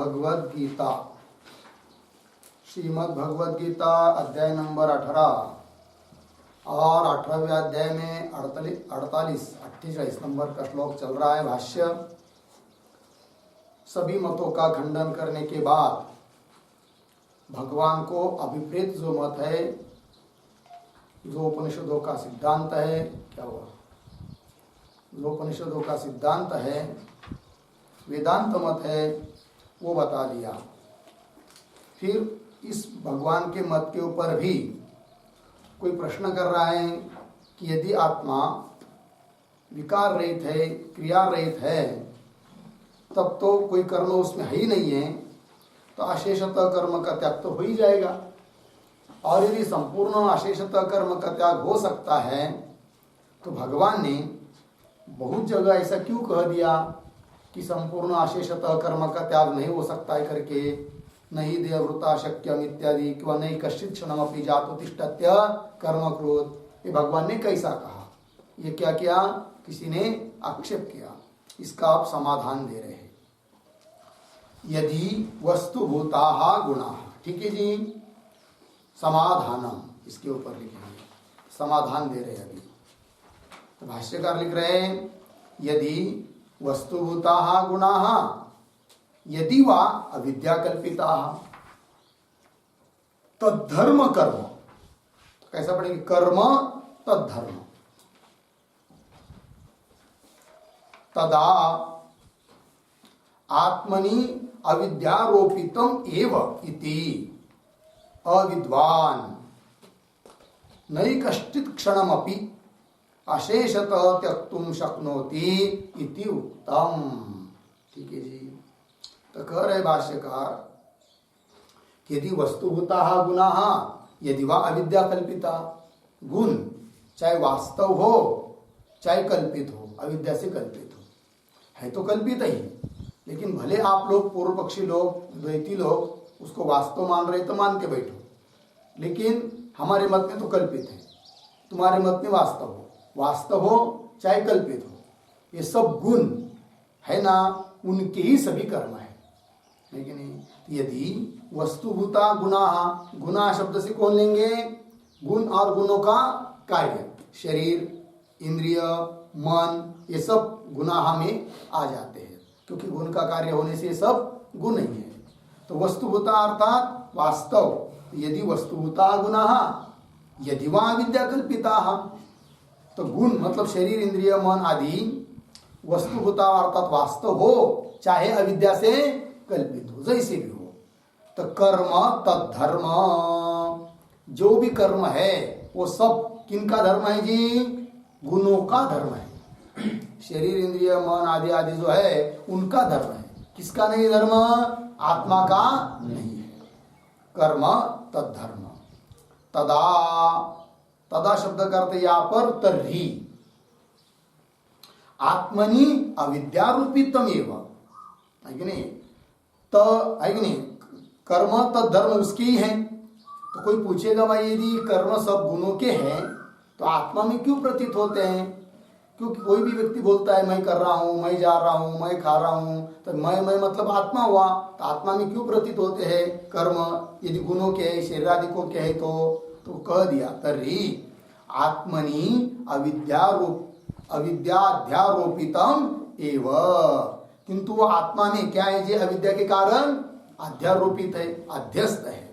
भगवद गीता, श्रीमद् भगवद गीता अध्याय नंबर 18 और 18वें अध्याय में 48 नंबर का श्लोक चल रहा है। भाष्य। सभी मतों का खंडन करने के बाद भगवान को अभिप्रेत जो मत है, जो उपनिषदों का सिद्धांत है, क्या हुआ, जो उपनिषदों का सिद्धांत है, वेदांत मत है, वो बता दिया। फिर इस भगवान के मत के ऊपर भी कोई प्रश्न कर रहा है कि यदि आत्मा विकार रहित है, क्रिया रहित है, तब तो कोई कर्म उसमें है ही नहीं है, तो अशेषतः कर्म का त्याग तो हो ही जाएगा। और यदि संपूर्ण अशेषतः कर्म का त्याग हो सकता है, तो भगवान ने बहुत जगह ऐसा क्यों कह दिया कि संपूर्ण अशेषतः कर्म का त्याग नहीं हो सकता है करके, नहीं देववृता शक्यम इत्यादि, किंवा नहीं कश्चित क्षणमपि जातोतिष्ठत्य कर्म क्रोध, ये भगवान ने कैसा कहा? ये क्या किया? किसी ने आक्षेप किया, इसका आप समाधान दे रहे हैं। यदि वस्तुभूता गुणा, ठीक है जी, समाधानम इसके ऊपर लिखेंगे, समाधान दे रहे हैं अभी। तो भाष्यकार लिख रहे हैं यदि वस्तुभूता गुणा यदि वा अविद्या कल्पिता तद्धर्म कर्म, कैसा पढ़ेंगे? कर्म तद्धर्म, तदा आत्मनि अविद्यारोपितम एव इति अविद्वान नई कश्चित् क्षणमपि अशेषतः त्यक्तुम शक्नोति इति उक्तम। ठीक है जी। तो कह रहे भाष्यकार, यदि वस्तुभूता गुणा यदि वा अविद्या कल्पिता, गुण चाहे वास्तव हो चाहे कल्पित हो, अविद्या से कल्पित हो, है तो कल्पित ही, लेकिन भले आप लोग पूर्व पक्षी लोग, द्वैती लोग उसको वास्तव मान रहे तो मान के बैठो, लेकिन हमारे मत में तो कल्पित है, तुम्हारे मत में वास्तव हो चाहे कल्पित हो, ये सब गुण है ना, उनके ही सभी कर्म है, लेकिन नहीं। यदि वस्तुभूता गुणा, गुणा शब्द से कौन लेंगे? गुण और गुणों का कार्य, शरीर, इंद्रिय, मन, ये सब गुणा में आ जाते हैं, क्योंकि गुण का कार्य होने से सब गुण ही है। तो वस्तुभूता अर्थात वास्तव, यदि वस्तुभूता गुणा यदि वा विद्या कल्पिता, तो गुण मतलब शरीर, इंद्रिय, मन आदि वस्तुभूता अर्थात वास्तव हो चाहे अविद्या से कल्पित हो, जैसे भी हो। तो कर्म तद्धर्म, जो भी कर्म है वो सब किनका धर्म है जी? गुणों का धर्म है। शरीर, इंद्रिय, मन आदि आदि जो है उनका धर्म है, किसका नहीं धर्म? आत्मा का नहीं है। कर्म तद्धर्म, तदा, तदा शब्द करते यहाँ पर तर्हि आत्मनि अविद्यारूपितम एवं, है कि नहीं? है कि नहीं? कर्म तद्धर्म उसके ही है। तो कोई पूछेगा भाई यदि कर्म सब गुणों के हैं तो आत्मा में क्यों प्रतीत होते हैं? क्योंकि कोई भी व्यक्ति बोलता है मैं कर रहा हूँ, मैं जा रहा हूँ, मैं खा रहा हूँ, तो मैं मतलब आत्मा हुआ, तो आत्मा में क्यों प्रतीत होते हैं कर्म? यदि गुणों के है, शरीर आदि को के है, तो कह दिया तर्हि आत्मनि अविद्याध्यारोपितम एव, किंतु वो आत्मा में क्या है जी? अविद्या के कारण अध्यारोपित है, अध्यस्त है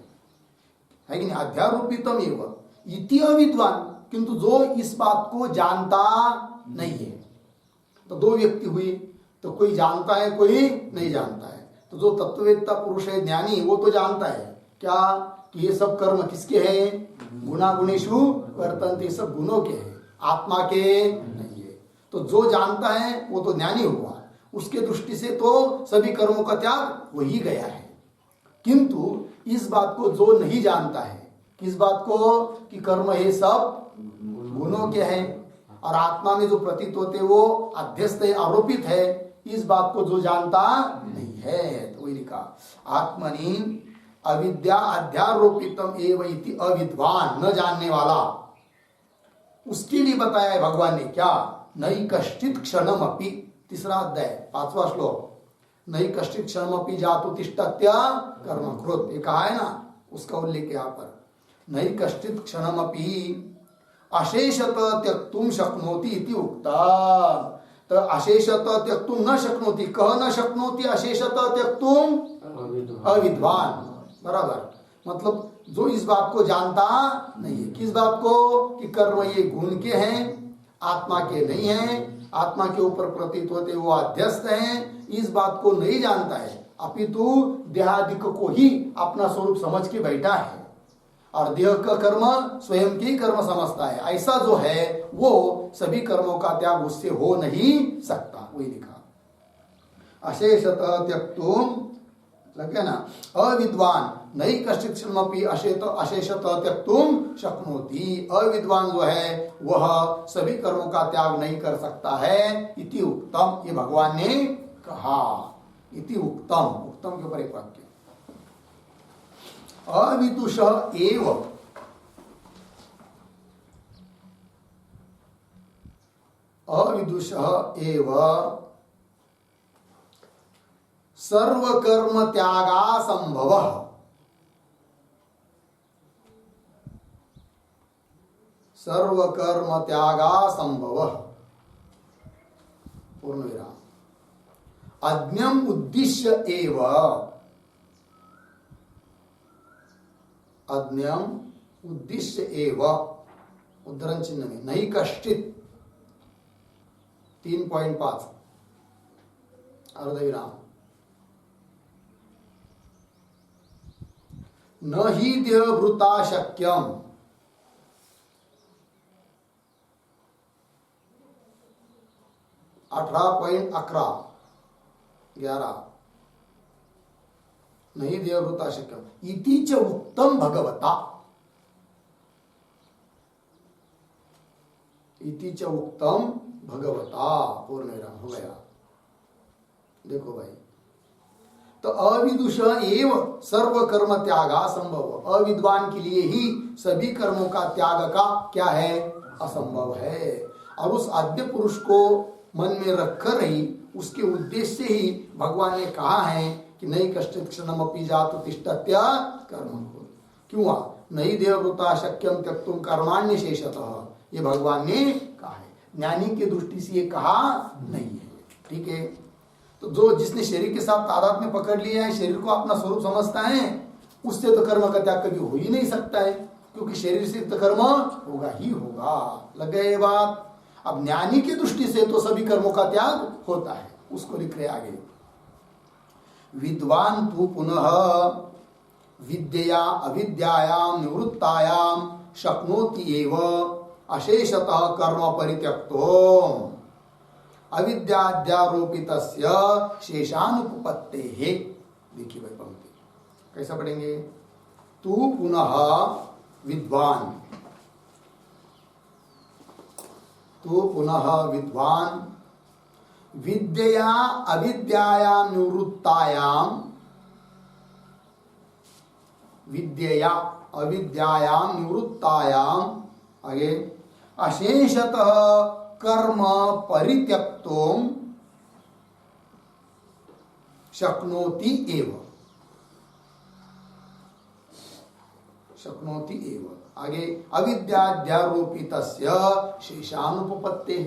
कि नहीं? अध्यारोपितम एव इति अविद्वान, किंतु जो इस बात को जानता नहीं है। तो दो व्यक्ति हुई, तो कोई जानता है, कोई नहीं जानता है। तो जो तत्ववेत्ता पुरुष है, ज्ञानी, वो तो जानता है क्या कि ये सब कर्म किसके हैं? गुणा गुणेषु वर्तन्ते, सब गुणों के हैं, आत्मा के नहीं है। तो जो जानता है वो तो ज्ञानी हुआ, उसके दृष्टि से तो सभी कर्मों का त्याग हो ही गया है। किंतु इस बात को जो नहीं जानता है, किस बात को? कि कर्म ये सब गुणों के हैं और आत्मा में जो प्रतीत होते वो अध्यस्त है, आरोपित है, इस बात को जो जानता नहीं है। तो वही लिखा आत्मनि अविद्या अध्यारोपितम एव इति अविद्वान, न जानने वाला, उसके लिए बताया है भगवान ने क्या? नई कश्चित क्षणम अपि, तीसरा अध्याय 5वां श्लोक, नहीं कष्टित क्षणमपि जातु तिष्ठत्य कर्म कृत, ये कहा है ना, उसका उल्लेख यहाँ पर। नहीं कष्टित क्षणमपि अशेषत त्यक्तुम शक्नोति इति उक्ता। तो अशेषत त्यक्तुम न शक्नोति, कह न शक्नोति अशेषत त्यक्तुम अविद्वान, बराबर। मतलब जो इस बात को जानता नहीं है, किस बात को, कि कर्म ये गुण के हैं, आत्मा के नहीं हैं, आत्मा के ऊपर प्रतीत होते वो अध्यस्त हैं, इस बात को नहीं जानता है, अपितु देहादिक को ही अपना स्वरूप समझ के बैठा है और देह का कर्म स्वयं की कर्म समझता है। ऐसा जो है वो सभी कर्मों का त्याग उससे हो नहीं सकता, वही लिखा। अशेषतः त्यक्तुम, लग गया ना, अविद्वान नहीं कष्टित क्षणमपि अशेषतः त्यक्तुम शक्नोति, अविद्वान जो है वह सभी कर्मों का त्याग नहीं कर सकता है। इति उक्तम, ये भगवान ने कहा। इति उक्तम, उक्तम के ऊपर एक वाक्य, अविदुष एव अविदुष एव सर्वकर्म त्यागा संभव, सर्वकर्म त्यागा संभव, पूर्ण विराम। अज्ञम उद्दिश्य एव, अज्ञम उद्दिश्य एव, उद्धरण चिन्ह में नहीं कष्टित 3.5 अर्धविराम, न ही देहभृता शक्यम, 18.11 नहीं देहभृता शक्यम इति च उक्तम भगवता, इति च उत्तम भगवता, पूर्ण विराम हो गया। देखो भाई, तो अविदुष एव सर्व कर्म त्यागा संभव, अविद्वान के लिए ही सभी कर्मों का त्याग का क्या है, असंभव है। और उस आद्य पुरुष को मन में रखकर ही, उसके उद्देश्य से ही भगवान ने कहा है कि नहीं कष्टित क्षणमपि जातु तिष्ठत्य कर्म। क्यों? नहीं देहभृता शक्यम त्यक्तुम कर्माण्य शेषतः, ये भगवान ने कहा है। ज्ञानी की दृष्टि से ये कहा नहीं है, ठीक है। तो जो जिसने शरीर के साथ तादाद में पकड़ लिया है, शरीर को अपना स्वरूप समझता है, उससे तो कर्म का त्याग कभी हो ही नहीं सकता है, क्योंकि शरीर से तो कर्म होगा ही होगा। लग गए ये बात? अब ज्ञानी की दृष्टि से तो सभी कर्मों का त्याग होता है, उसको लिख रहे आगे। विद्वान तु पुनः विद्या अविद्यायाम निवृत्तायाम शक्नोति एव अशेषतः कर्म परित्यक्तो अविद्याध्यारोपितस्य शेषानुपपत्तेः। देखिए भाई पंक्ति कैसा पढ़ेंगे? तू पुनः विद्वान, तू पुनः विद्वान विद्या अविद्यायाम निवृत्तायाम, विद्या अविद्यायाम निवृत्तायाम, आगे अशेषतः कर्म परित्यक्तुम शक्नोति एव, शक्नोति एव, आगे अविद्याध्यारोपितस्य शेषानुपपत्तेः।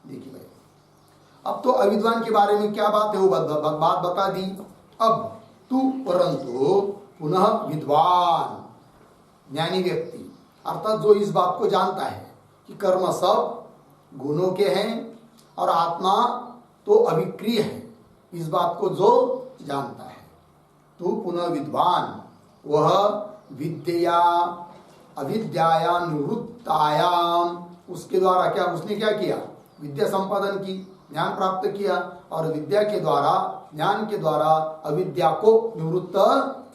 देखिए भाई, अब तो अविद्वान के बारे में क्या बात है वो बात बता दी। अब तू परंतु पुनः विद्वान ज्ञानी व्यक्ति, अर्थात जो इस बात को जानता है कि कर्म सब गुणों के हैं और आत्मा तो अविक्रिय है, इस बात को जो जानता है। तू पुनः विद्वान, वह विद्या अविद्यायाम निवृत्तायाम, उसके द्वारा क्या, उसने क्या किया, विद्या संपादन की, ज्ञान प्राप्त किया, और विद्या के द्वारा, ज्ञान के द्वारा अविद्या को निवृत्त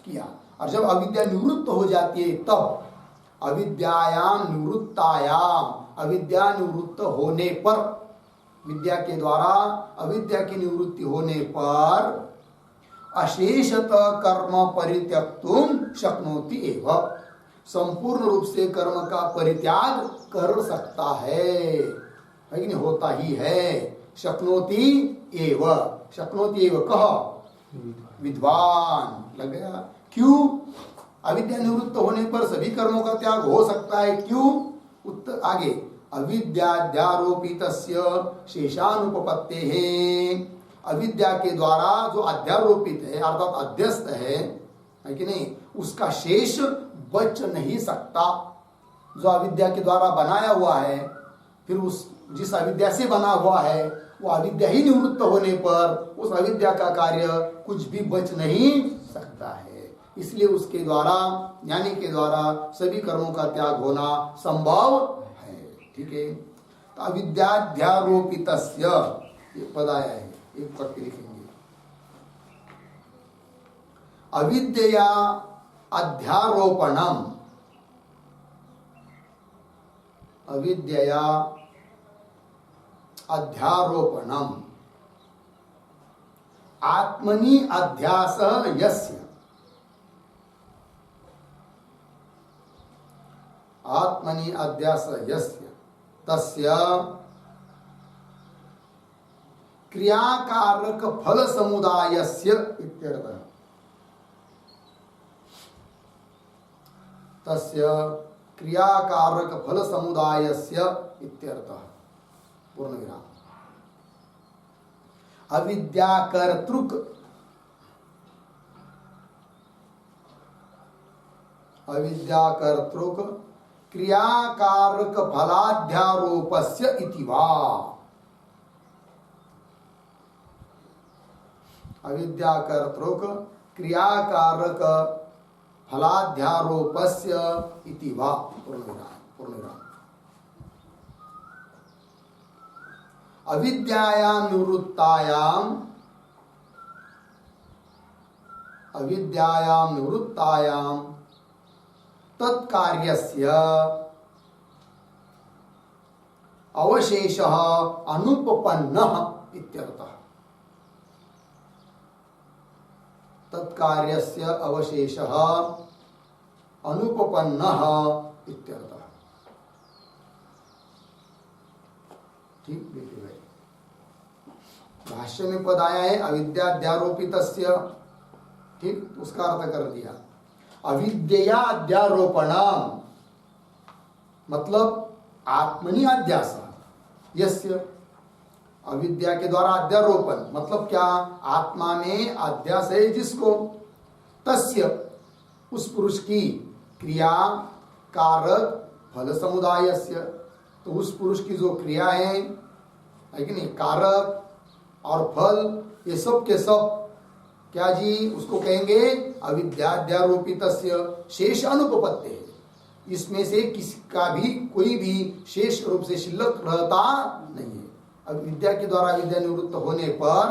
किया। और जब अविद्या निवृत्त हो जाती है तब अविद्यायाम निवृत्तायाम, अविद्या निवृत्त होने पर, विद्या के द्वारा अविद्या की निवृत्ति होने पर अशेषतः कर्म परित्यक्तुम शक्नोति एव, संपूर्ण रूप से कर्म का परित्याग कर सकता है कि नहीं, होता ही है। शक्नोति एव, शक्नोति एव कह विद्वान, लग गया। क्यों? अविद्या निवृत्त होने पर सभी कर्मों का त्याग हो सकता है। क्यों? उत्तर आगे, अविद्याध्यारोपितस्य शेषानुपपत्ते है। अविद्या के द्वारा जो अध्यारोपित है अर्थात अध्यस्त है कि नहीं, उसका शेष बच नहीं सकता। जो अविद्या के द्वारा बनाया हुआ है, फिर उस जिस अविद्या से बना हुआ है वो अविद्या ही निवृत्त होने पर उस अविद्या का कार्य कुछ भी बच नहीं सकता है। इसलिए उसके द्वारा, ज्ञानी के द्वारा सभी कर्मों का त्याग होना संभव है। ठीक है, तो अविद्याध्यारोपितस्य ये पद आया है, एक पद के लिखेंगे। अविद्या अध्यारोपणम, अविद्या अध्यारोपणम आत्मनि अध्यास यस्य, आत्मनि अध्यास यस्य तस्य क्रियाकारक फल समुदायस्य इत्यर्थः, तस्य क्रियाकारक फल समुदायस्य इत्यर्थः। पूर्ण विराम। अविद्याकर्तृक, अविद्याकर्तृक क्रियाकारक फलाध्यारोपस्य इति वा, अविद्याकर्तृक क्रियाकारक फलाध्यारोपस्य इति वा। पूर्ण विराम, पूर्ण विराम। अविद्यायां निवृत्तायां, अविद्यायां निवृत्तायां तत्कार्यस्य अवशेषः अनुपपन्नः इत्यर्थः, तत्कार्यस्य अवशेषः अनुपपन्नः इत्यर्थः। ठीक, देखिए भाई, भाष्य में पद आया है अविद्याध्यारोपितस्य, ठीक, उसका अर्थ कर दिया। अविद्या अध्यारोपणम मतलब आत्मनि अध्यास यस्य, अविद्या के द्वारा अध्यारोपण मतलब क्या, आत्मा में अध्यास है जिसको, तस्य उस पुरुष की क्रिया कारक फल समुदायस्य, तो उस पुरुष की जो क्रिया है कि नहीं, कारक और फल, ये सब के सब क्या जी, उसको कहेंगे अविद्याध्यारोपितस्य शेष अनुपपत्ते। इसमें से किसका भी कोई भी शेष रूप से शिल्लक रहता नहीं है। अविद्या के द्वारा अविद्या निवृत्त होने पर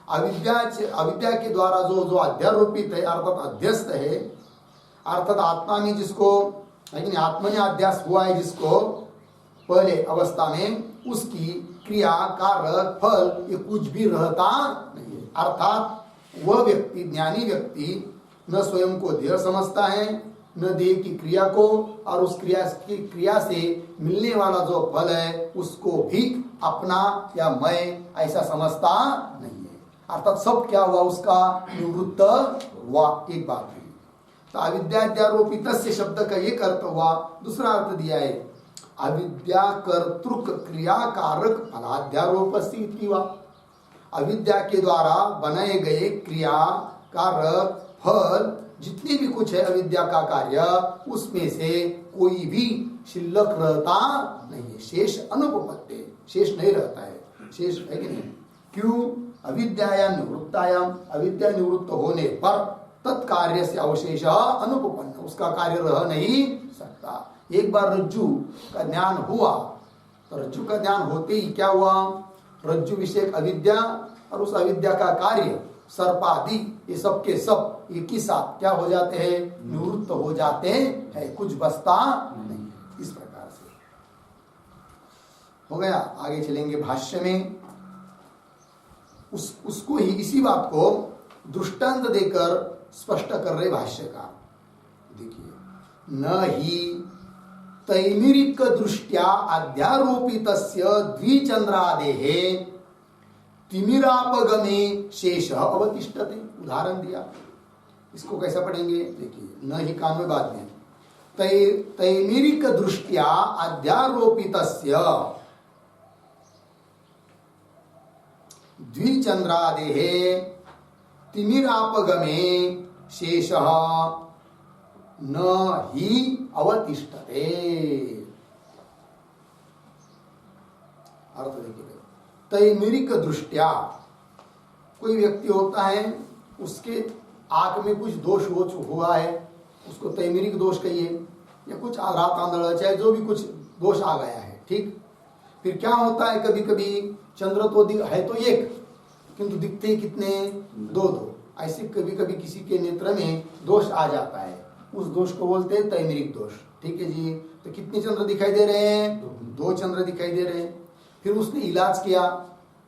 अविद्या के द्वारा जो जो अध्यारोपित है अर्थात अध्यस्त है, अर्थात आत्मा में जिसको लेकिन आत्मा में अध्यास हुआ है जिसको पहले अवस्था में, उसकी क्रिया कारक फल ये कुछ भी रहता नहीं है। अर्थात वह व्यक्ति, ज्ञानी व्यक्ति न स्वयं को देह समझता है, न देह की क्रिया को, और उस क्रिया से मिलने वाला जो फल है उसको भी अपना या मैं ऐसा समझता नहीं है। अर्थात सब क्या हुआ, उसका निवृत्त हुआ। एक बात है, तो अविद्याध्यारोपित शब्द का एक अर्थ हुआ। दूसरा अर्थ दिया है अविद्या कर्तृक क्रियाकारक फलाध्यारोपस्थिति हुआ। अविद्या के द्वारा बनाए गए क्रिया कारक फल जितने भी कुछ है अविद्या का कार्य, उसमें से कोई भी शिल्लक रहता नहीं है, शेष अनुपपत्ति, शेष नहीं रहता है, शेष है कि नहीं। क्यों? अविद्यायां निवृत्तायां, अविद्या निवृत्त होने पर तत्कार्य से अवशेष अनुपपन्न, उसका कार्य रह नहीं सकता। एक बार रज्जु का ज्ञान हुआ तो रज्जु का ज्ञान होते ही क्या हुआ, रज्जु विषयक अविद्या और उस अविद्या का कार्य सर्पादि ये सब के सब एक ही साथ क्या हो जाते हैं, निवृत्त हो जाते हैं, कुछ बचता नहीं। इस प्रकार से हो गया। आगे चलेंगे भाष्य में, उसको ही इसी बात को दृष्टांत देकर स्पष्ट कर रहे भाष्यकार। देखिए, न ही तैमिरिक दृष्टिया अध्यारोपितस्य द्विचंद्रादेः तिमिरापगमे शेष अवतिष्ठते। उदाहरण दिया, इसको कैसा पढ़ेंगे देखिए, न ही कान में बाद में तैमिरिक दृष्टिया अध्यारोपितस्य द्विचंद्रादेः तिमिरापगमे शेषः न ही अवतिष्ठते। अर्थ देखिए, तैमिरिक दृष्टिया, कोई व्यक्ति होता है उसके आंख में कुछ दोष हुआ है, उसको तैमिरिक दोष कहिए, या कुछ रात आंधड़ा, चाहे जो भी कुछ दोष आ गया है, ठीक। फिर क्या होता है, कभी कभी चंद्र तो है तो एक, किंतु दिखते कितने, दो दो। ऐसे कभी कभी किसी के नेत्र में दोष आ जाता है, उस दोष को बोलते हैं तैमिरिक दोष, ठीक है जी। तो कितने चंद्र दिखाई दे रहे हैं, दो चंद्र दिखाई दे रहे हैं। फिर उसने इलाज किया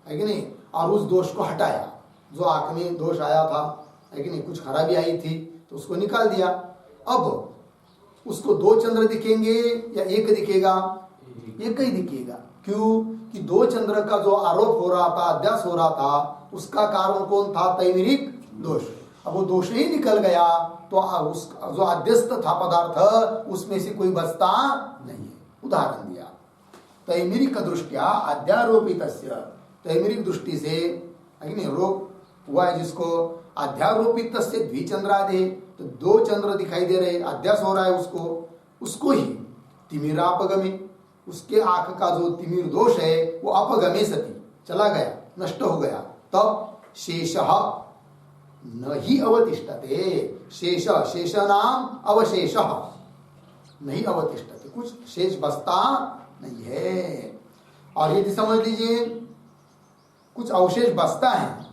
है कि नहीं, और उस दोष को हटाया, जो आंख में दोष आया था है कि नहीं, कुछ खराबी आई थी तो उसको निकाल दिया। अब उसको दो चंद्र दिखेंगे या एक दिखेगा, एक ही दिखेगा। क्यों कि दो चंद्र का जो आरोप हो रहा था, अध्यास हो रहा था, उसका कारण कौन था, तैमिरिक दोष। अब वो दोष ही निकल गया तो उस जो अध्यस्त था पदार्थ, उसमें से कोई बचता नहीं है। उदाहरण दिया, तैमिरिक दृष्टिया अध्यारोपितस्य, तैमिरिक दृष्टि से रोग हुआ है जिसको, अध्यारोपितस्य द्विचंद्रादे, तो दो चंद्र दिखाई दे रहे, अध्यास हो रहा है उसको ही तिमिरापगमे, उसके आंख का जो तिमिर दोष है वो अपगमे सती चला गया, नष्ट हो गया, तब शेषः न ही अवतिष्ठते। शेष नाम अवशेषः नहीं अवतिष्ठते, कुछ शेष बचता नहीं है। और यदि समझ लीजिए कुछ अवशेष बचता है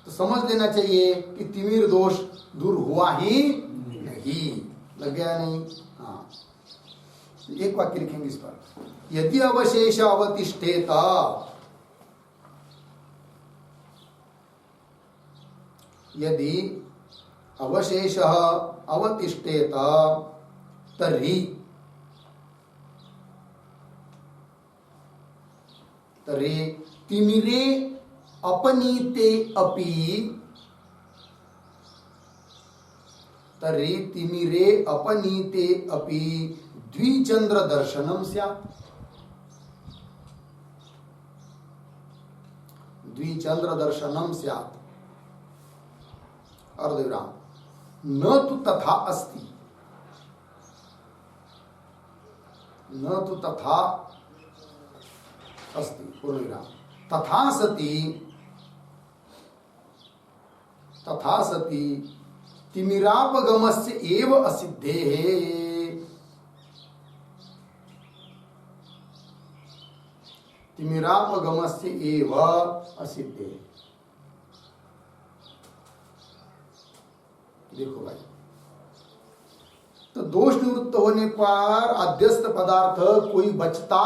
तो समझ लेना चाहिए कि तिमिर दोष दूर हुआ ही नहीं, लग गया नहीं। हाँ, एक वाक्य लिखेंगे इस पर, यदि अवशेष अवतिष्ठेत, यदि अवशेष अवतिष्ठेत तर्हि तिमिरे अपनीते अपि, तर्हि तिमिरे अपनीते अपि द्विचंद्र दर्शनम स्यात्। द्विचंद्र दर्शनम स्यात्, अर्धविराम, न तु तथा अस्ति, न तु तथा अस्ति, पूर्णविराम, तथा सति तिमिरापगमस्य एव असिद्धेः, तिमिरापगमस्य एव असिद्धेः। देखो भाई, तो दोष निवृत्त होने पर अध्यस्त पदार्थ कोई बचता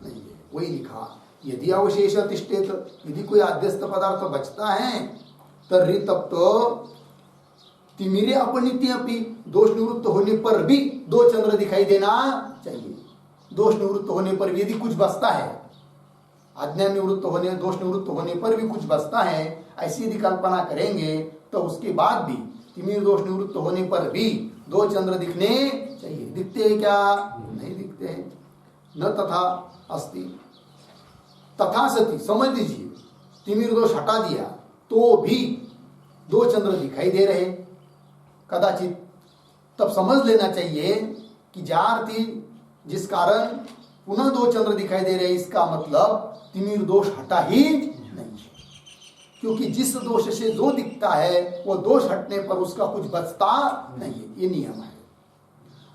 नहीं है, वही लिखा, यदि अवशेष तिष्ठेत, यदि कोई अध्यस्त पदार्थ बचता है तर्हि तब तो तिमिरे अपनीति अपि, दोष निवृत्त होने पर भी दो चंद्र दिखाई देना चाहिए। दोष निवृत्त होने पर भी यदि कुछ बचता है, अज्ञान निवृत्त होने, दोष निवृत्त होने पर भी कुछ बचता है, ऐसी यदि कल्पना करेंगे तो उसके बाद भी तिमिर दोष निवृत्त होने पर भी दो चंद्र दिखने चाहिए। दिखते हैं क्या, नहीं दिखते हैं। न तथा अस्ति, तथा सति, समझ लीजिए तिमिर दोष हटा दिया तो भी दो चंद्र दिखाई दे रहे कदाचित, तब समझ लेना चाहिए कि जारती जिस कारण पुनः दो चंद्र दिखाई दे रहे, इसका मतलब तिमिर दोष हटा ही नहीं, क्योंकि जिस दोष से जो दिखता है वो दोष हटने पर उसका कुछ बचता नहीं है, ये नियम है।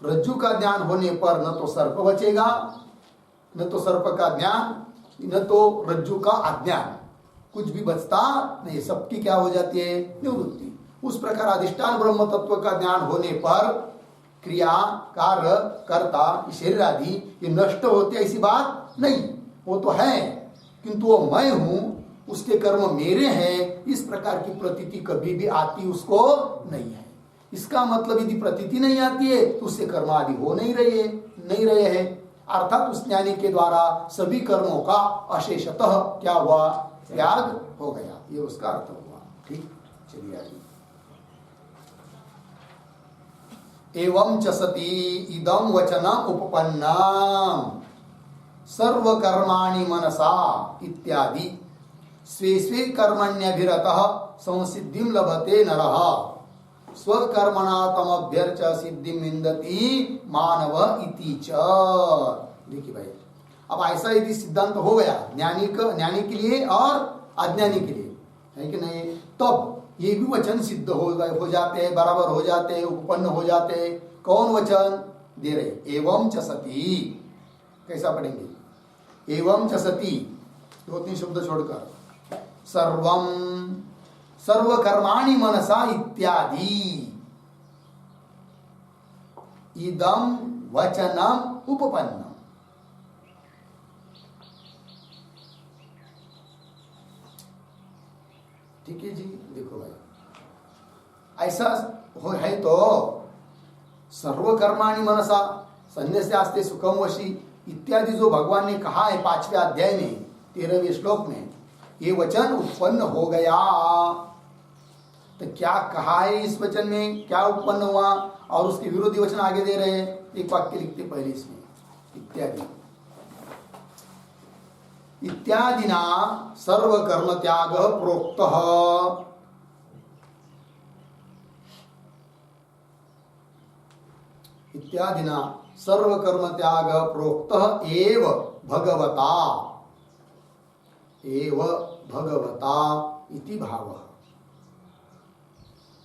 रज्जु का ज्ञान होने पर न तो सर्प बचेगा, न तो सर्प का ज्ञान, न तो रज्जु का अज्ञान, कुछ भी बचता नहीं, सबकी क्या हो जाती है, निवृत्ति। उस प्रकार अधिष्ठान ब्रह्म तत्व का ज्ञान होने पर क्रिया, कार्य, कर्ता, शरीर आदि ये नष्ट होते, ऐसी बात नहीं, वो तो है, किंतु वो मैं हूं, उसके कर्म मेरे हैं, इस प्रकार की प्रतीति कभी भी आती उसको नहीं है। इसका मतलब यदि प्रतीति नहीं आती है तो उससे कर्म आदि हो नहीं रहे हैं, अर्थात उस ज्ञानी के द्वारा सभी कर्मों का अशेषतः क्या हुआ, त्याग हो गया, ये उसका अर्थ हुआ। ठीक, चलिए आगे। एवं च सती इदं वचनम उपपन्नम सर्वकर्माणि मनसा इत्यादि स्वे स्वे कर्मण्यभिरतः संसिद्धिं लभते नरः स्वकर्मणा तमभ्यर्च सिद्धिं विन्दति मानव इति च। देखिए भाई, अब ऐसा यदि सिद्धांत हो गया ज्ञानी के लिए और अज्ञानी के लिए, है कि नहीं, तब ये भी वचन सिद्ध हो जाते हैं, बराबर हो जाते हैं, उपपन्न हो जाते हैं। कौन वचन दे रहे? एवं च सती। कैसा पढ़ेंगे? एवं च सती, 2-3 शब्द छोड़कर, सर्वम सर्वकर्माणि मनसा इत्यादि इदं वचनम उपपन्नम। ठीक है जी। देखो भाई, ऐसा है तो सर्वकर्माणि मनसा संन्यस्यास्ते सुखम वशी इत्यादि जो भगवान ने कहा है 5वें अध्याय में 13वें श्लोक में, ये वचन उत्पन्न हो गया। तो क्या कहा है इस वचन में, क्या उत्पन्न हुआ, और उसके विरोधी वचन आगे दे रहे हैं। एक वाक्य लिखते पहले इसमें, इत्यादि इत्यादिना सर्वकर्म त्याग प्रोक्तः। इत्यादिना सर्वकर्म त्याग प्रोक्तः एव भगवता इति भावः।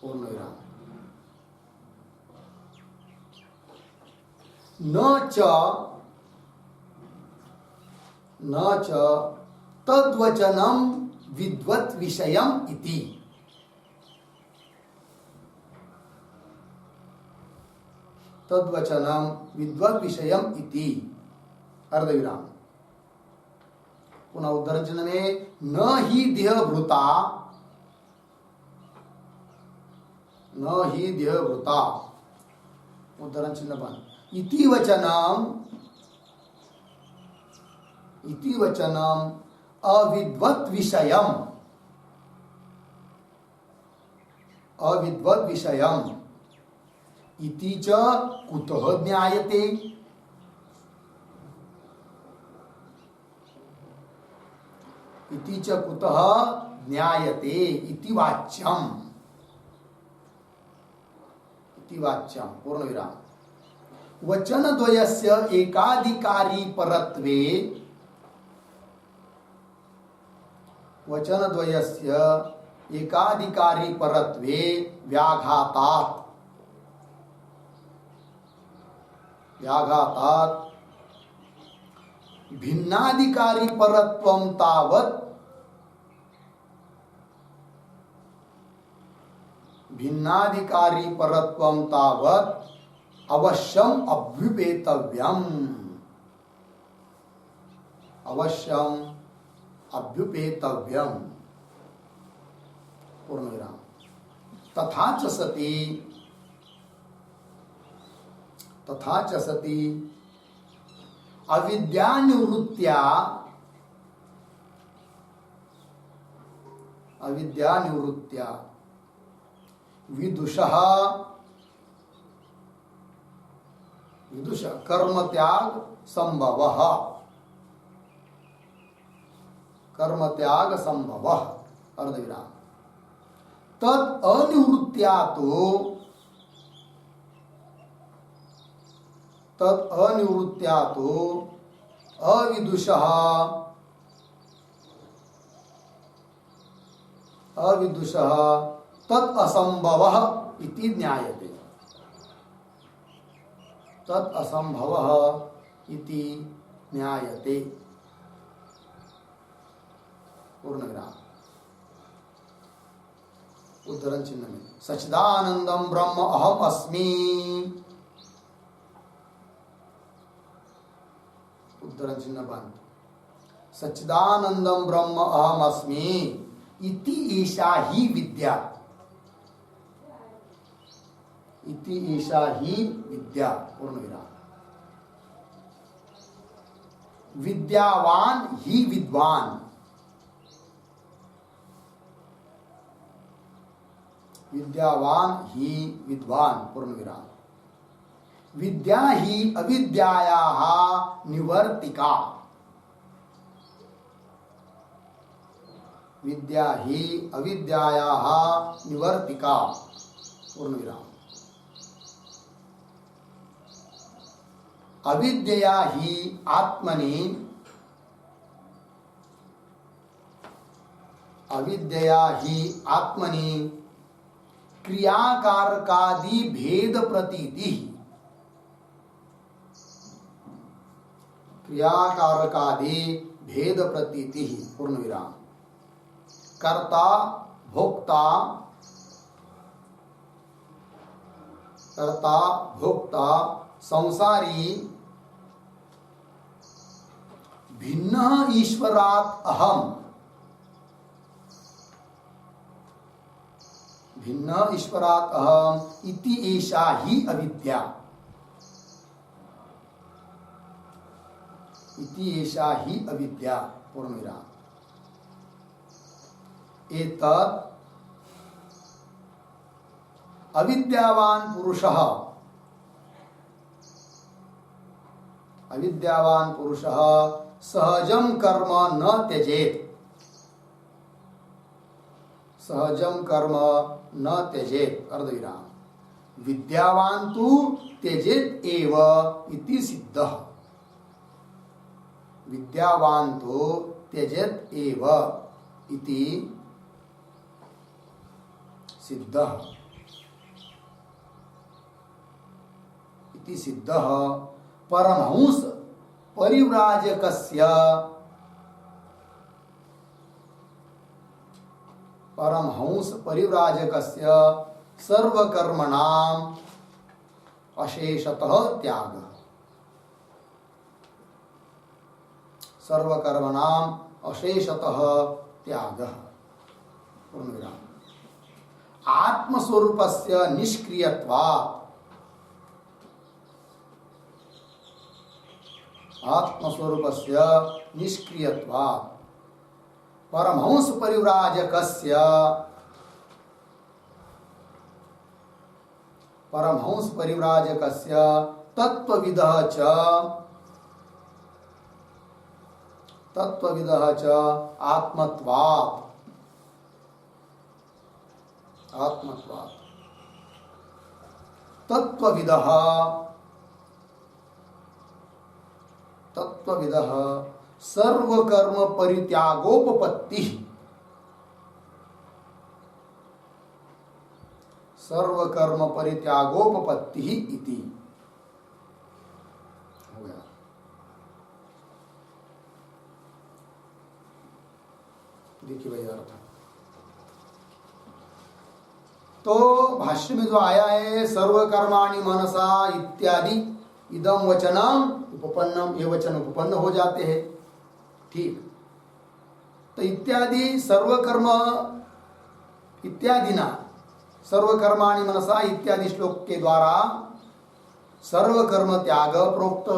पूर्णविराम। न च तद्वचनं विद्वत् विषयम् इति। तद्वचनं विद्वत् विषयम् इति, अर्धविराम। पुनः उद्धरण चिन्ह में, न ही देहभृता, न ही देहभृता, उद्धरण चिन्ह बंद, इति वचनम अविद्वत् विषयम् इति च कुतः ज्ञायते। इति च कुतः ज्ञायते इति वाच्यम्। इति वाच्यम्, पूर्णविराम। वचनद्वयस्य एकाधिकारी परत्वे, वचनद्वयस्य एकाधिकारी परत्वे व्याघातात् भिन्नाधिकारी परत्वं तावत्, भिन्नाधिकारी परत्वं तावत् अवश्यम अभ्युपेतव्यम्। अवश्यम अभ्युपेतव्यम्, पूर्णविराम। तथा च सति अविद्यानिवृत्त्या विदुषः कर्म त्याग संभवः, कर्म त्याग संभवः, अर्धविराम। तद अनिवृत्त्या तो अविदुषः तत् असंभवः इति ज्ञायते। तत् असंभवः इति ज्ञायते, पूर्णविराम। उद्धरण चिन्ह में, सच्चिदानंदम ब्रह्म अहम अस्मि। उद्धरण चिन्ह बंद। सच्चिदानंदम ब्रह्म अहम अस्मि इति ईशा ही विद्या। इति ईशा ही विद्या, पूर्णविराम। विद्यावान ही विद्वान, विद्यावान ही विद्वान पूर्ण विराम। विद्या ही अविद्यायाः निवर्तिका। विद्या ही अविद्यायाः निवर्तिका पूर्ण विराम। अविद्या ही आत्मनि क्रियाकारकादि भेद प्रतीति। क्रियाकारकादि भेद प्रतीति पूर्ण विराम। कर्ता भोक्ता संसारी भिन्न ईश्वरात् अहम। भिन्न ईश्वरात् अहम इति एषा ही अविद्या। इति एषा ही अविद्या पूर्ण विराम। एतत् अविद्यावान पुरुषः सहजं कर्म न त्यजेत्। सहजं कर्म न त्यजेत् अर्धविराम। विद्यावान तु त्यजेत् एव इति सिद्धः। विद्यावान तु त्यजेत् एव इति सिद्धः। इति सिद्धः परमहंस परिव्राजकस्य सर्वकर्मणाम् अशेषतः त्यागः। सर्वकर्मणाम् अशेषतः त्यागः पूर्ण विराम। आत्मस्वरूपस्य निष्क्रियत्वात्। आत्मस्वरूपस्य निष्क्रियत्वात् परमहंस परिव्राजकस्य तत्त्वविदः च आत्मत्वात्। तत्त्वविदः सर्वकर्म परित्यागोपपत्ति। सर्वकर्म परित्यागोपपत्ति इति हो गया। देखिए भाई अर्थ तो भाष्य में जो आया है सर्वकर्माणि मनसा इत्यादि इदम वचनम उपपन्नम, ये वचन उपपन्न हो जाते हैं। ठीक, तो इत्यादि सर्वकर्म इत्यादि ना सर्वकर्माणि मनसा इत्यादि श्लोक के द्वारा सर्वकर्म त्याग प्रोक्त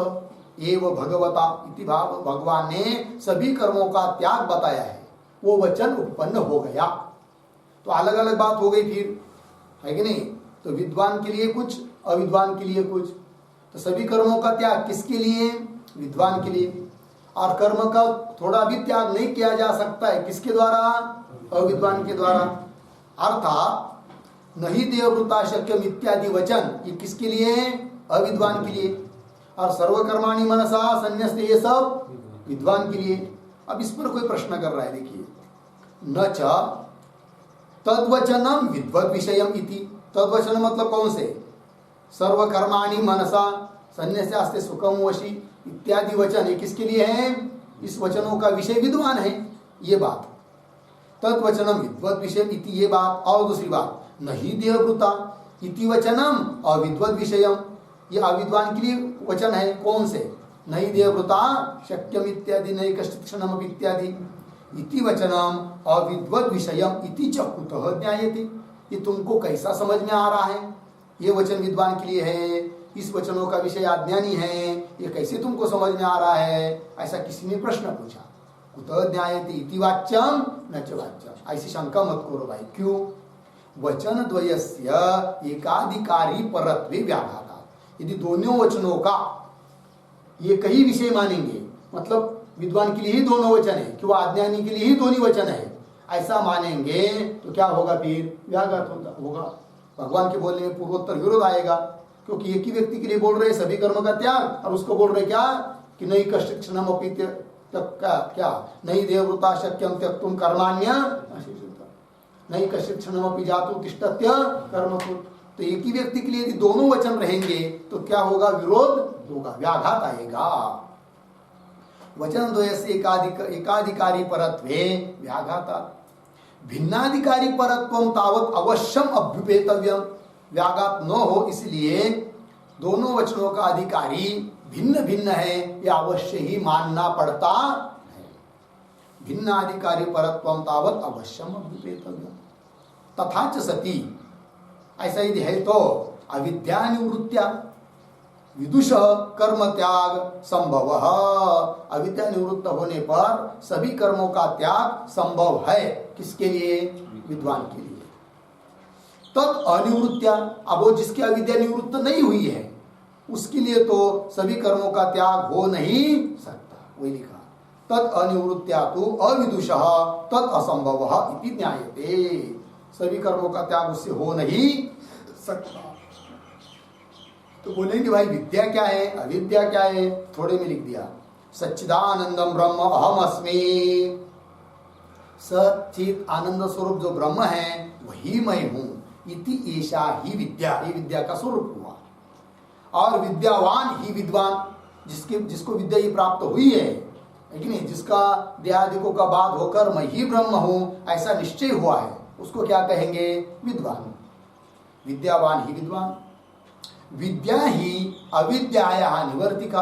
एव भगवता इति भाव भगवान ने सभी कर्मों का त्याग बताया है, वो वचन उपपन्न हो गया। तो अलग अलग बात हो गई फिर, है कि नहीं? तो विद्वान के लिए कुछ, अविद्वान के लिए कुछ। तो सभी कर्मों का त्याग किसके लिए? विद्वान के लिए। और कर्म का थोड़ा भी त्याग नहीं किया जा सकता है, किसके द्वारा? अविद्वान के द्वारा। अर्थात नहीं देववृता शक्यम इत्यादि वचन ये किसके लिए? अविद्वान के लिए। और सर्वकर्माणि मनसा संन्यस्त ये सब विद्वान के लिए। अब इस पर कोई प्रश्न कर रहा है, देखिए, न च तद्वचनम विद्वद विषयम इति। तद्वचन मतलब कौन से? सर्वकर्माणि मनसा संन्यस्यास्ते सुखम वशी इत्यादि वचन ये किसके लिए है? इस वचनों का विषय विद्वान है, ये बात। तद्वचनम विद्वद विषय इति ये बात। और दूसरी बात नहीं देववृता इति वचनम अविद्वद विषयम, ये अविद्वान के लिए वचन है। कौन से? नहीं देववृता शक्यम इत्यादि नहीं कश्चित् क्षणम इत्यादि इति वचनम अविद्वद विषयम इति च कुतः ज्ञायते। ये तुमको कैसा समझ में आ रहा है? ये वचन विद्वान के लिए है, इस वचनों का विषय अज्ञानी है, ये कैसे तुमको समझ में आ रहा है? ऐसा किसी ने प्रश्न पूछा। कुतः ज्ञायते इति वाच्यम न च वाच्यम, ऐसी शंका मत करो भाई। क्यों? वचन द्वयस्य एकाधिकारी परत्वे व्याघाता। यदि दोनों वचनों का ये कई विषय मानेंगे, मतलब विद्वान के लिए ही दोनों वचन है कि वह अज्ञानी के लिए ही दोनों वचन है, ऐसा मानेंगे तो क्या होगा? फिर व्याघात होगा। भगवान के बोलने में पूर्वोत्तर विरोध आएगा, क्योंकि एक ही व्यक्ति के लिए बोल रहे सभी कर्म का त्याग, और उसको बोल रहे क्या कि नहीं कश्चित् क्षणम अपि क्या नहीं देववृता शक्यम त्यक्तुम कर्माण्य नहीं कश्चित् क्षणम अपि जातु तिष्ठत्य कर्म। तो एक ही व्यक्ति के लिए यदि दोनों वचन रहेंगे तो क्या होगा? विरोध होगा, व्याघात आएगा। वचन द्वयस्य एकाधिकारी परत्वे व्याघाता। भिन्नाधिकारी परत्वम तावत अवश्यम अभ्युपेतव्यम। व्याघात न हो इसलिए दोनों वचनों का अधिकारी भिन्न भिन्न है, यह अवश्य ही मानना पड़ता है। भिन्नाधिकारी परत्वम तावत अवश्यम अभ्युपेतव्यम। तथा च सती, ऐसा यदि है तो अविद्या निवृत्त्या विदुष कर्म त्याग संभव। अविद्या निवृत्त होने पर सभी कर्मों का त्याग संभव है। किसके लिए? विद्वान के लिए। तत् अनिवृत्त्या, अब वो जिसकी अविद्या निवृत्त नहीं हुई है उसके लिए तो सभी कर्मों का त्याग हो नहीं सकता। वही लिखा, तत् अनिवृत्त्या तु अविदुष तत् असंभव इति ज्ञायते। सभी कर्मों का त्याग उससे हो नहीं सकता। तो बोलेंगे भाई विद्या क्या है, अविद्या क्या है? थोड़े में लिख दिया, सच्चिदानंदम ब्रह्म अहम अस्मि। सच्चित आनंद स्वरूप जो ब्रह्म है वही मैं हूं। इति ऐसा ही विद्या, ये विद्या का स्वरूप हुआ। और विद्यावान ही विद्वान, जिसको विद्या ये प्राप्त हुई है कि नहीं, जिसका देहादिकों का बाद होकर मैं ही ब्रह्म हूं ऐसा निश्चय हुआ है, उसको क्या कहेंगे? विद्वान। विद्यावान ही विद्वान। विद्या ही अविद्याया निवर्तिका।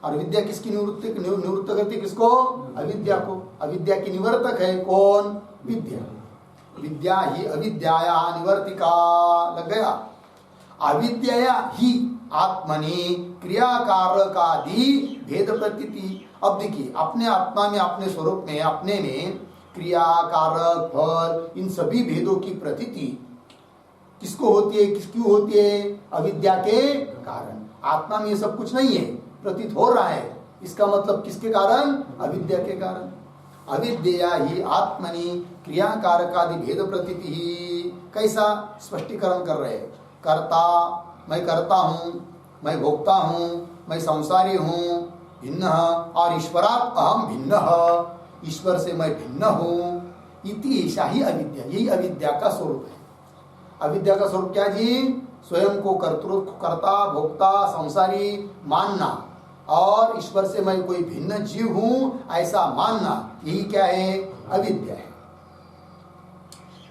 और विद्या किसकी निवृत्त करती? किसको? अविद्या को। अविद्या की निवर्तक है कौन? विद्या। विद्या ही अविद्याया निवर्तिका, लग गया। अविद्या ही आत्मनि क्रियाकारकादि भेद प्रतीति। अब देखिए, अपने आत्मा में, अपने स्वरूप में, अपने में क्रिया, कारक, फल, इन सभी भेदों की प्रतीति किसको होती है? किसकी होती है? अविद्या के कारण। आत्मा में ये सब कुछ नहीं है, प्रतीत हो रहा है, इसका मतलब किसके कारण? अविद्या के कारण। अविद्या ही आत्मनि क्रिया कारकादि भेद प्रतीति ही। कैसा स्पष्टीकरण कर रहे हैं? कर्ता, मैं करता हूं, मैं भोक्ता हूं, मैं संसारी हूं, भिन्न, और ईश्वरात् अहम भिन्न, ईश्वर से मैं भिन्न हूं। इति ऐसा ही अविद्या, यही अविद्या का स्वरूप है। अविद्या का स्वरूप क्या जी? स्वयं को कर्ता, भोक्ता, संसारी मानना और ईश्वर से मैं कोई भिन्न जीव हूं ऐसा मानना, यही क्या है? अविद्या है।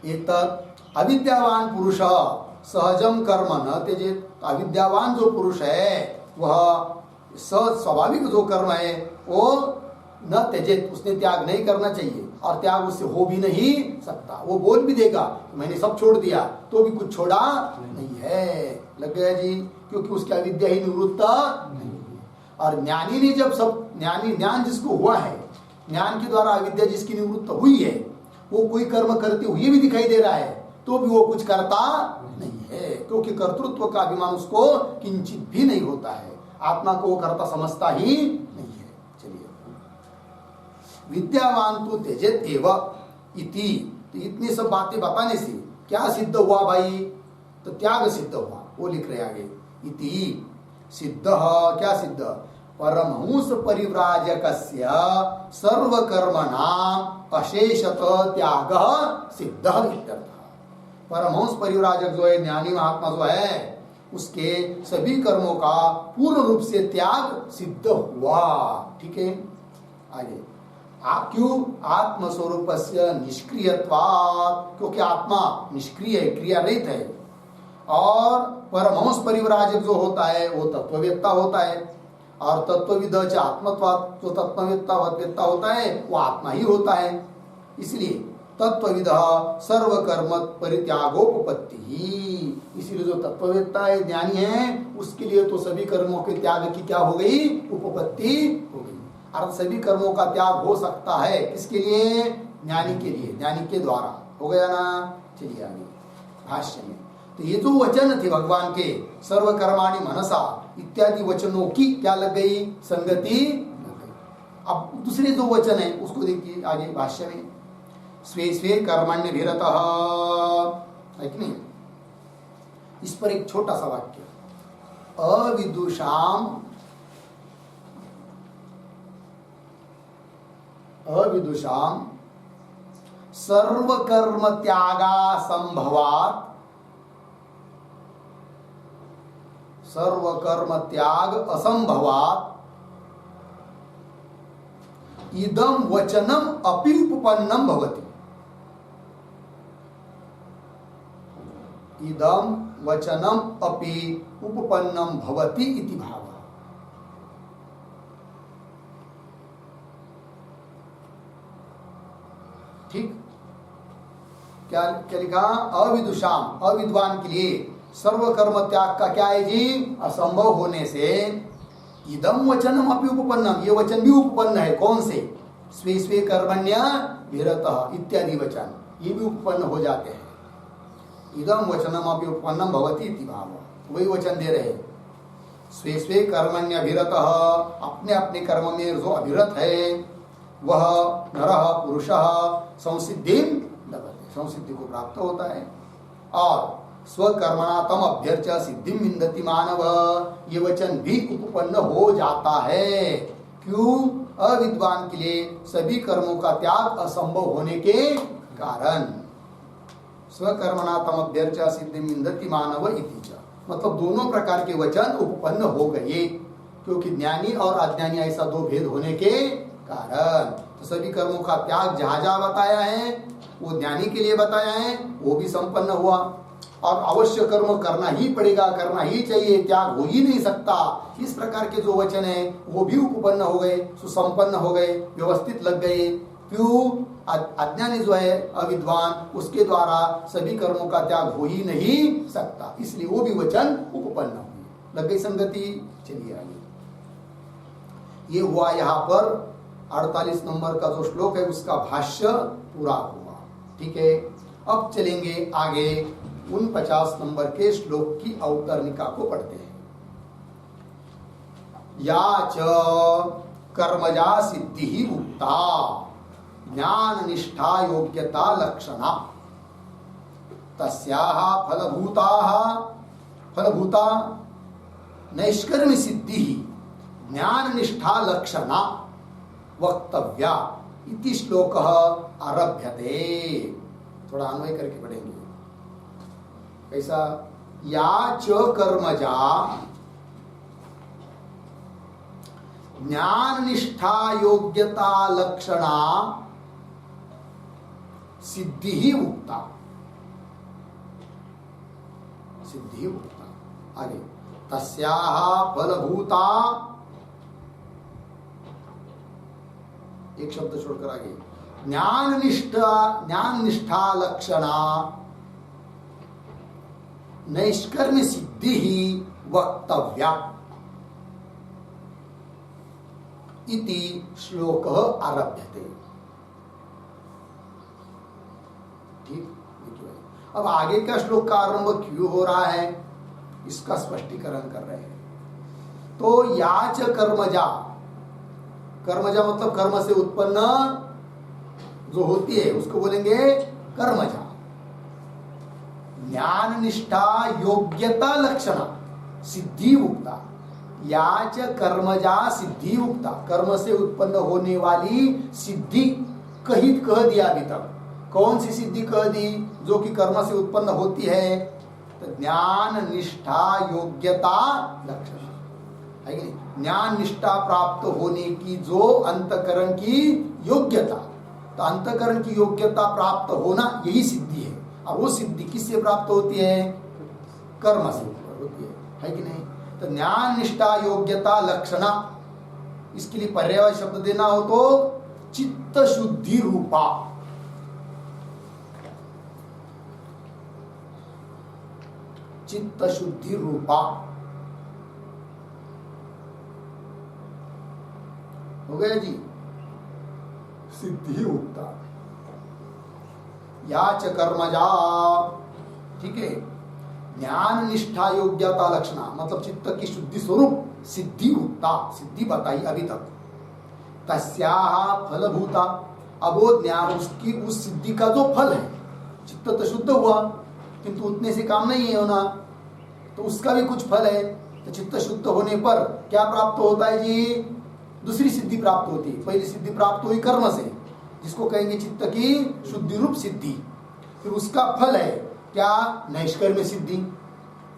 एतत् अविद्यावान पुरुष सहजम कर्म न त्यजेत। अविद्यावान जो पुरुष है वह स्वाभाविक जो कर्म है वो न त्यजेत, उसने त्याग नहीं करना चाहिए, और त्याग उससे हो भी नहीं सकता। वो बोल भी देगा मैंने सब छोड़ दिया तो भी कुछ छोड़ा नहीं है, लग गया जी, क्योंकि उसकी अविद्या ही निवृत्त नहीं हुई। और ज्ञानी ने जब सब ज्ञान जिसको हुआ है, ज्ञान के द्वारा अविद्या जिसकी निवृत्त हुई है, वो कोई कर्म करते हुए भी दिखाई दे रहा है तो भी वो कुछ करता नहीं है, क्योंकि कर्तृत्व का अभिमान उसको किंचित भी नहीं होता है। आत्मा को वो कर्ता समझता ही नहीं है। चलिए, विद्यावान तो त्यजेत एव इति। तो इतनी सब बातें बताने से क्या सिद्ध हुआ भाई? तो त्याग सिद्ध हुआ। वो लिख रहे आगे, इति सिद्ध, क्या सिद्ध? परमहंस परिव्राजकस्य सर्वकर्मणाम अशेषत त्याग सिद्ध इत्यर्थ। परमहंस परिव्राजक जो है, ज्ञानी महात्मा जो है, उसके सभी कर्मों का पूर्ण रूप से त्याग सिद्ध हुआ। ठीक है, आगे क्यों? आत्मस्वरूप से निष्क्रियत्वात्, क्योंकि आत्मा निष्क्रिय है, क्रिया रहित है। और परमहंस परिव्राजक जो होता है वो तत्ववेत्ता होता है, और तत्वविद च आत्मत्वात्, जो तत्ववेत्ता होता है वो आत्मा ही होता है। इसलिए तत्वविद सर्वकर्म परित्यागोपपत्ति ही, इसीलिए जो तत्ववेत्ता है, ज्ञानी है, उसके लिए तो सभी कर्मों के त्याग की क्या हो गई? उपपत्ति हो गई। अर्थात सभी कर्मों का त्याग हो सकता है, किसके लिए? ज्ञानी के लिए, ज्ञानी के द्वारा हो गया ना। चलिए आगे, भाष्य में। तो ये जो वचन थे भगवान के सर्वकर्माणि मनसा इत्यादि वचनों की क्या लग गई? संगति लग गई। अब दूसरे जो वचन है उसको देखिए आगे भाष्य में, स्वे स्वे कर्मण्य विरतः, है कि नहीं? इस पर एक छोटा सा वाक्य, अविदुषाम सर्वकर्म त्यागा संभवात, सर्वकर्म त्याग असंभवात इदम वचनम अपि उपपन्नम भवति, इदम वचनम अपि उपपन्नम भवति इति भावः। ठीक, क्या क्या लिखा? अविदुषाम, अविद्वान के लिए सर्वकर्म त्याग का क्या है जी? असंभव होने से इदम वचनम अपि उपपन्नम, ये वचन भी उपपन्न है। कौन से? स्वे स्वे कर्मण्य विरतः इत्यादि वचन ये भी उपपन्न हो जाते हैं। इदम वचनम अपि उपपन्नम भवति इति भावः, वही वचन दे रहे। स्वे स्वे कर्मण्य अभिरतः, अपने अपने कर्म में जो अभिरत है वह नरः पुरुषः संसिद्धिं लभते, संसिद्धि को प्राप्त होता है। और स्वकर्मणा तम अभ्यर्च सिद्धिं विन्दति मानव, ये वचन भी उपपन्न हो जाता है। क्यों? अविद्वान के लिए सभी कर्मों का त्याग असंभव होने के कारण। स्वकर्मणा तम अभ्यर्च सिद्धिं विन्दति मानव इति च, मतलब दोनों प्रकार के वचन उपपन्न हो गए, क्योंकि ज्ञानी और अज्ञानी ऐसा दो भेद होने के कारण। तो सभी कर्मों का त्याग जहां जहां बताया है वो ज्ञानी के लिए बताया है, वो भी संपन्न हुआ। और अवश्य कर्म करना ही पड़ेगा, करना ही चाहिए, त्याग हो ही नहीं सकता, इस प्रकार के जो वचन है वो भी उपपन्न हो गए, सुसंपन्न हो गए, व्यवस्थित लग गए। क्यों? अज्ञानी जो है अविद्वान, उसके द्वारा सभी कर्मों का त्याग हो ही नहीं सकता, इसलिए वो भी वचन उपपन्न हुए। लग गई संगति? चलिए आगे। ये हुआ यहाँ पर 48 नंबर का जो श्लोक है उसका भाष्य पूरा हुआ। ठीक है, अब चलेंगे आगे 49 नंबर के श्लोक की अवतरणिका को पढ़ते हैं। या च कर्मजा सिद्धि ही उक्ता ज्ञान निष्ठा योग्यता लक्षणा तस्याः फलभूता नैष्कर्म्य सिद्धि ज्ञान निष्ठा लक्षणा वक्तव्या इति श्लोकः आरभ्यते। थोड़ा अन्वय करके पढ़ेंगे। कैसा? या च कर्मजा ज्ञान निष्ठा योग्यता लक्षणा सिद्धि ही उक्ता, सिद्धि उक्ता। आगे तस्याः फलभूता, एक शब्द छोड़कर आगे, ज्ञान निष्ठा लक्षणा नैष्कर्म्य सिद्धि ही वक्तव्या इति श्लोकः आरभ्यते। ठीक, अब आगे का श्लोक का आरंभ क्यों हो रहा है इसका स्पष्टीकरण कर रहे हैं। तो याच कर्मजा, कर्मजा मतलब कर्म से उत्पन्न जो होती है उसको बोलेंगे कर्मजा। ज्ञान निष्ठा योग्यता लक्षण सिद्धि उक्ता, याच कर्मजा सिद्धि उक्ता, कर्म से उत्पन्न होने वाली सिद्धि कह दिया अभी तक। कौन सी सिद्धि कह दी? जो कि कर्म से उत्पन्न होती है। तो ज्ञान निष्ठा योग्यता लक्षण है कि नहीं? ज्ञान निष्ठा प्राप्त होने की जो अंतकरण की योग्यता, तो अंतकरण की योग्यता प्राप्त होना यही सिद्धि है। और वो सिद्धि किससे प्राप्त होती है? कर्म से होती है कि नहीं? तो ज्ञान निष्ठा योग्यता लक्षणा, इसके लिए पर्याय शब्द देना हो तो चित्त शुद्धि रूपा, चित्त शुद्धि रूपा। हो गया जी? सिद्धि उक्ता। याच कर्मजा, ठीक है। ज्ञान निष्ठा योग्यता लक्षणा मतलब चित्त की शुद्धि स्वरूप सिद्धि उक्ता, सिद्धि बताई अभी तक। तस्याह फलभूता, अब वो ज्ञान उसकी उस सिद्धि का जो फल है, चित्त तो शुद्ध हुआ किंतु उतने से काम नहीं है होना, तो उसका भी कुछ फल है। तो चित्त शुद्ध होने पर क्या प्राप्त होता है जी? दूसरी सिद्धि प्राप्त होती है। पहली सिद्धि प्राप्त हुई कर्म से, जिसको कहेंगे चित्त की शुद्धि रूप सिद्धि। फिर उसका फल है क्या? नैष्कर्म्य सिद्धि,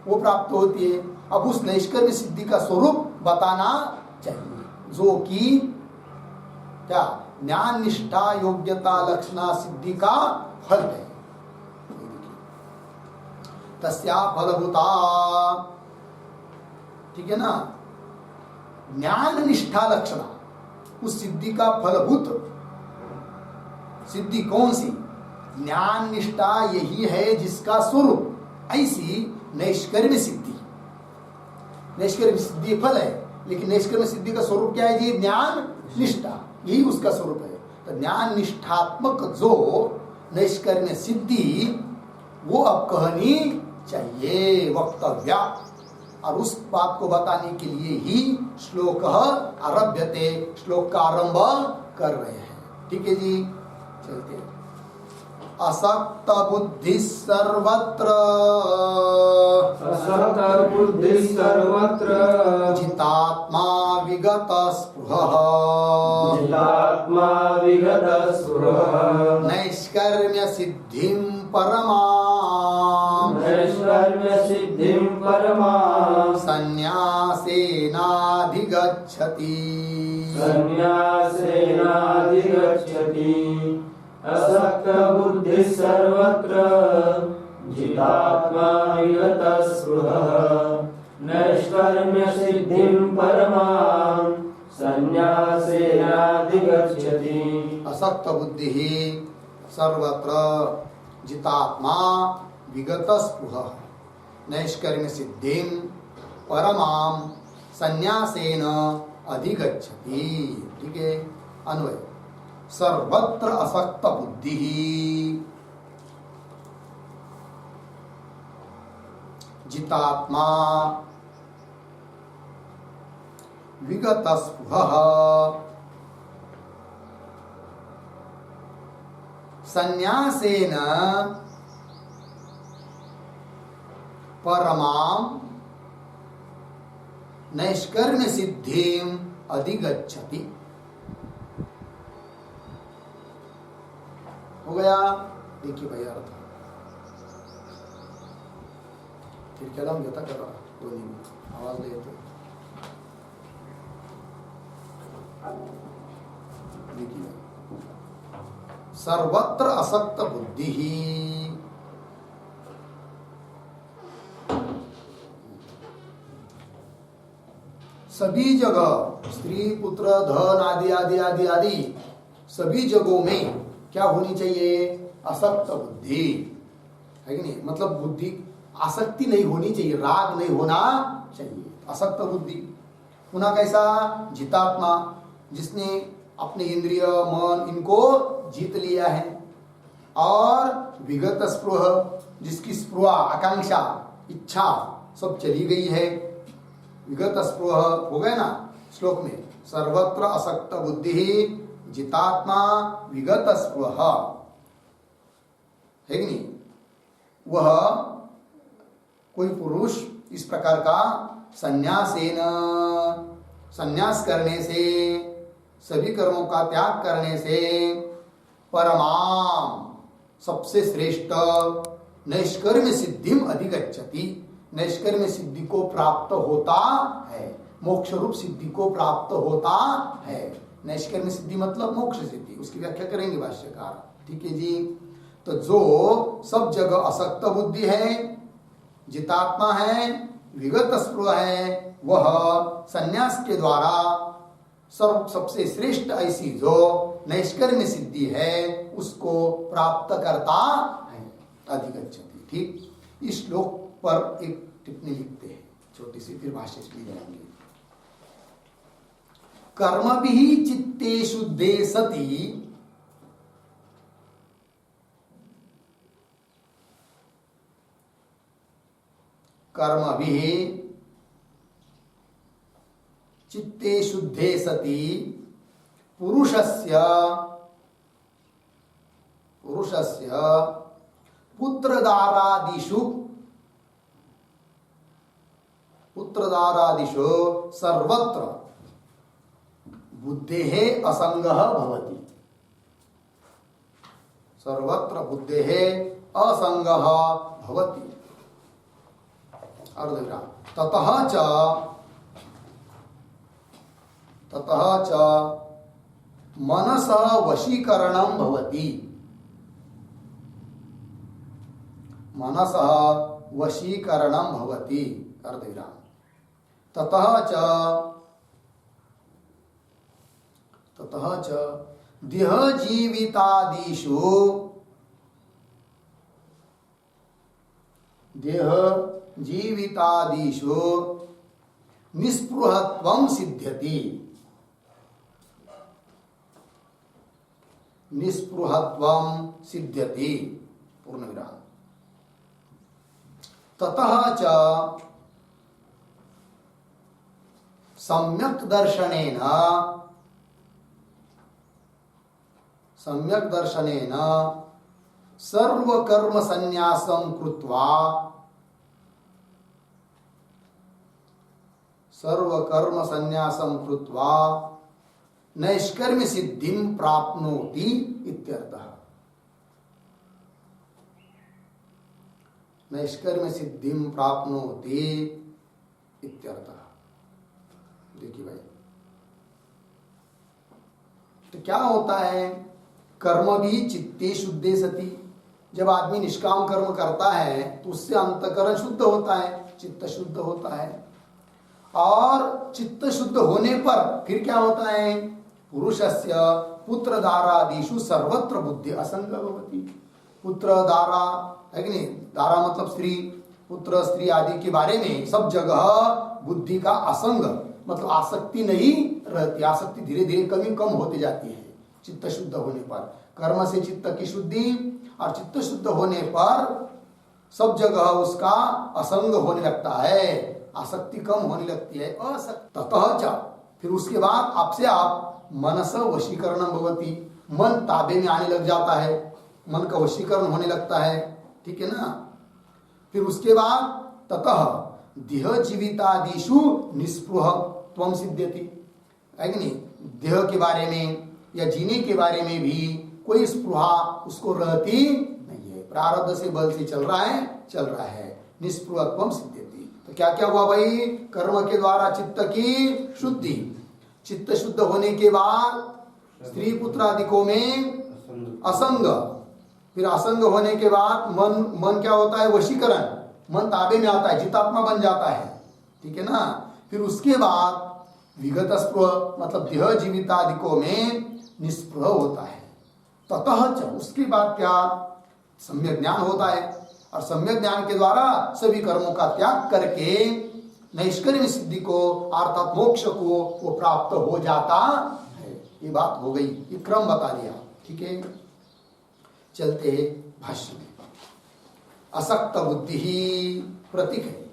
वो प्राप्त होती है। अब उस नैष्कर्म्य सिद्धि का स्वरूप बताना चाहिए, जो कि क्या? ज्ञान निष्ठा योग्यता लक्षणा सिद्धि का फल है। तस्या फलभूता, ठीक है ना। ज्ञान निष्ठा लक्षणा, उस सिद्धि का फलभूत सिद्धि कौन सी? ज्ञान निष्ठा यही है जिसका स्वरूप ऐसी नैष्कर्म्य सिद्धि। नैष्कर्म्य सिद्धि फल है, लेकिन नैष्कर्म्य सिद्धि का स्वरूप क्या है जी? ज्ञान निष्ठा, यही उसका स्वरूप है। तो ज्ञान निष्ठात्मक जो नैष्कर्म्य सिद्धि, वो अब कहनी चाहिए, वक्तव्या। और उस बात को बताने के लिए ही श्लोक आरभ्यते, श्लोक का आरंभ कर रहे हैं। ठीक है जी, चलते हैं। असक्त बुद्धि सर्वत्र, असक्त बुद्धि सर्वत्र, जितात्मा विगत स्पृहः, जितात्मा विगत स्पृहः, नैष्कर्म्य सिद्धिं परमां, नैष्कर्म्य सिद्धिं परमां, संन्यासेनाधिगच्छति, संन्यासेनाधिगच्छति। असक्त बुद्धि सर्वत्र, जितात्मा विगत स्पृहः, नैष्कर्म्य सिद्धिं परमां, संन्यासेनाधिगच्छति। असक्त बुद्धि सर्वत्र, जितात्मा विगत स्पृहः, नैष्कर्म्य सिद्धिं परमां, संन्यासेन अधिगच्छति। ठीक है, अन्वय। सर्वत्र असक्त बुद्धि, जितात्मा विगत स्पृहः, संन्यासेन परमां नैष्कर्म्य सिद्धिं अधिगच्छति। हो गया। देखिए भाई अर्थ फिर क्या हम जता कर रहा दो नहीं आवाज ले तो देखिए, सर्वत्र असक्त बुद्धि, सभी जगह स्त्री पुत्र धन आदि आदि आदि आदि सभी जगहों में क्या होनी चाहिए? असक्त बुद्धि, है कि नहीं? मतलब बुद्धि आसक्ति नहीं होनी चाहिए, राग नहीं होना चाहिए, असक्त बुद्धि। पुनः कैसा? जितात्मा, जिसने अपने इंद्रिय मन इनको जीत लिया है। और विगत स्पृह, जिसकी स्पृहा आकांक्षा इच्छा सब चली गई है। विगत स्पृह हो गए ना श्लोक में, सर्वत्र असक्त बुद्धि, जितात्मा विगत स्पृह, है कि नहीं? वह कोई पुरुष इस प्रकार का संन्यास करने से, सभी कर्मों का त्याग करने से, परमाम सबसे श्रेष्ठ नैष्कर्म्य सिद्धिम अधिगच्छति, नैष्कर्म्य सिद्धि को प्राप्त होता है, मोक्ष रूप सिद्धि को प्राप्त होता है। नैष्कर्म्य सिद्धि मतलब मोक्ष सिद्धि, उसकी व्याख्या करेंगे भाष्यकार। ठीक है जी। तो जो सब जगह असक्त बुद्धि है, जितात्मा है, विगत स्पृह है, वह संन्यास के द्वारा सबसे श्रेष्ठ ऐसी जो नैष्कर्म्य सिद्धि है उसको प्राप्त करता है, अधिगच्छति। ठीक, इस श्लोक पर एक टिप्पणी लिखते हैं छोटी सी, फिर भाष्य ले जाएंगे। कर्मभिः चित्ते शुद्धे सति कर्मभिः चित्ते शुद्धे सति पुरुषस्य पुत्रदारादिषु सर्वत्र बुद्धेः असंगः भवति। सर्वत्र बुद्धेः असंगः भवति। अर्धविराम। ततः च मनसः वशीकरणं भवति। मनसः वशीकरणं भवति। अर्धविराम। ततः च देह जीवितादिषु निस्पृहत्वं सिद्ध्यति। पूर्णविराम। ततः च सम्यक् दर्शनेन सर्वकर्म संन्यासं कृत्वा नैष्कर्म्य सिद्धिं प्राप्नोति इत्यर्थः। नैष्कर्म्य सिद्धिं प्राप्नोति इत्यर्थः। देखिए भाई, तो क्या होता है? कर्म भी चित्ते शुद्धे सति। जब आदमी निष्काम कर्म करता है तो उससे अंतःकरण शुद्ध होता है, चित्त शुद्ध होता है। और चित्त शुद्ध होने पर फिर क्या होता है? पुरुषस्य पुत्रदारादिषु सर्वत्र बुद्धि असंग भवति। पुत्र दारा है कि नहीं? दारा मतलब स्त्री, पुत्र स्त्री आदि के बारे में सब जगह बुद्धि का असंग मतलब आसक्ति नहीं रहती। आसक्ति धीरे धीरे कम होती जाती है चित्त शुद्ध होने पर। कर्म से चित्त की शुद्धि, और चित्त शुद्ध होने पर सब जगह उसका असंग होने लगता है, आसक्ति कम होने लगती है। ततः च, फिर उसके बाद आपसे आप मनस वशीकरण भवति। मन ताबे में आने लग जाता है, मन का वशीकरण होने लगता है। ठीक है ना? फिर उसके बाद ततः देह जीवितादिषु निस्पृहत्वं सिद्ध्यति। है कि नहीं? देह के बारे में या जीने के बारे में भी कोई स्पृहा उसको रहती नहीं है। प्रारब्ध से बल से चल रहा है। निस्पृहत्वं सिद्ध्यति। तो क्या क्या हुआ भाई? कर्म के द्वारा चित्त की शुद्धि, चित्त शुद्ध होने के बाद स्त्री पुत्र आदिकों में असंग, फिर असंग होने के बाद मन क्या होता है? वशीकरण। मन ताबे में आता है, जितात्मा बन जाता है। ठीक है ना? फिर उसके बाद विगत स्पृह मतलब देह जीवितादिकों में निस्पृह होता है। ततः च, उसके बाद क्या? सम्यक ज्ञान होता है, और सम्यक ज्ञान के द्वारा सभी कर्मों का त्याग करके नैष्कर्म्य सिद्धि को अर्थात मोक्ष को वो प्राप्त हो जाता है। ये बात हो गई, ये क्रम बता दिया। ठीक है, चलते हैं भाष्य में। असक्त बुद्धि ही प्रतीक है,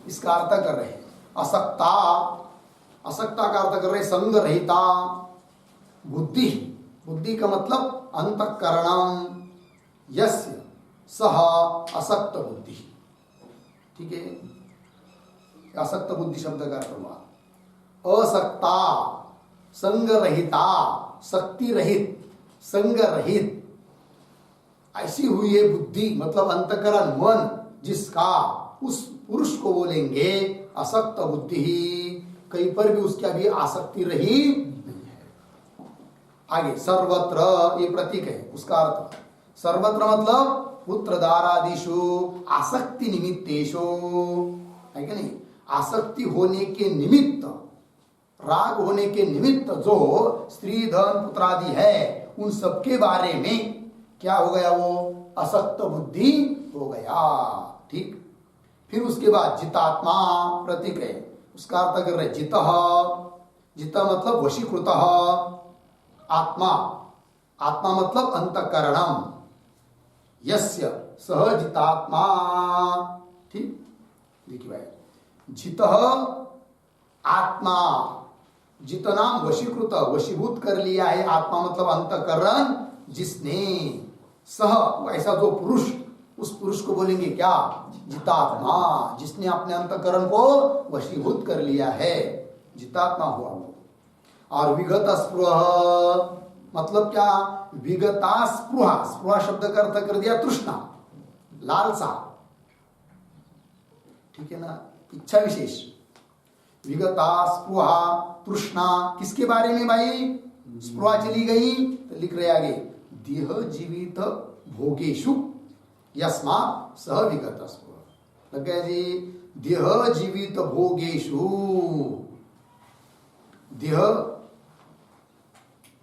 इसका अर्थ कर रहे हैं असक्ता। असक्ता का अर्थ कर रहे संग रहिता बुद्धि। बुद्धि का मतलब अंतःकरणम यस्य सह असक्त बुद्धि। ठीक है, असक्त बुद्धि शब्द का अर्थ हुआ असक्ता, संग रहिता, शक्ति रहित, संग रहित ऐसी हुई है बुद्धि मतलब अंतःकरण मन, जिसका उस पुरुष को बोलेंगे असक्त बुद्धि। कहीं पर भी उसकी अभी आसक्ति रही नहीं है। आगे सर्वत्र, ये प्रतीक है, उसका अर्थ सर्वत्र मतलब पुत्र दारादिषु आसक्ति निमित्तेषु, है कि नहीं? आसक्ति होने के निमित्त, राग होने के निमित्त जो स्त्री धन पुत्रादि है उन सबके बारे में क्या हो गया? वो असक्त बुद्धि हो गया। ठीक, फिर उसके बाद जितात्मा प्रतीक है, उसका अर्थ कर रहे जितः। जित मतलब वशीकृत आत्मा, आत्मा मतलब अंतःकरणम। यस्य सह जितात्मा। ठीक, देखिए भाई, जितः आत्मा, जितना वशीकृत वशीभूत कर लिया है, आत्मा मतलब अंतकरण जिसने, सह ऐसा जो पुरुष, उस पुरुष को बोलेंगे क्या? जितात्मा, जिसने अपने अंतकरण को वशीभूत कर लिया है, जितात्मा हुआ वो। और विगत स्पृह मतलब क्या? विगता स्पृहा, स्पृहा शब्द का अर्थ कर दिया तृष्णा, लालसा, ठीक है ना, इच्छा विशेष। विगता स्पृहा तृष्णा किसके बारे में भाई? स्पृहा चली गई तो लिख रहे आगे, देह जीवित भोगेशु यस्मात् सह विगत स्पृहा। लग गया जी, देह जीवित भोगेशु, देह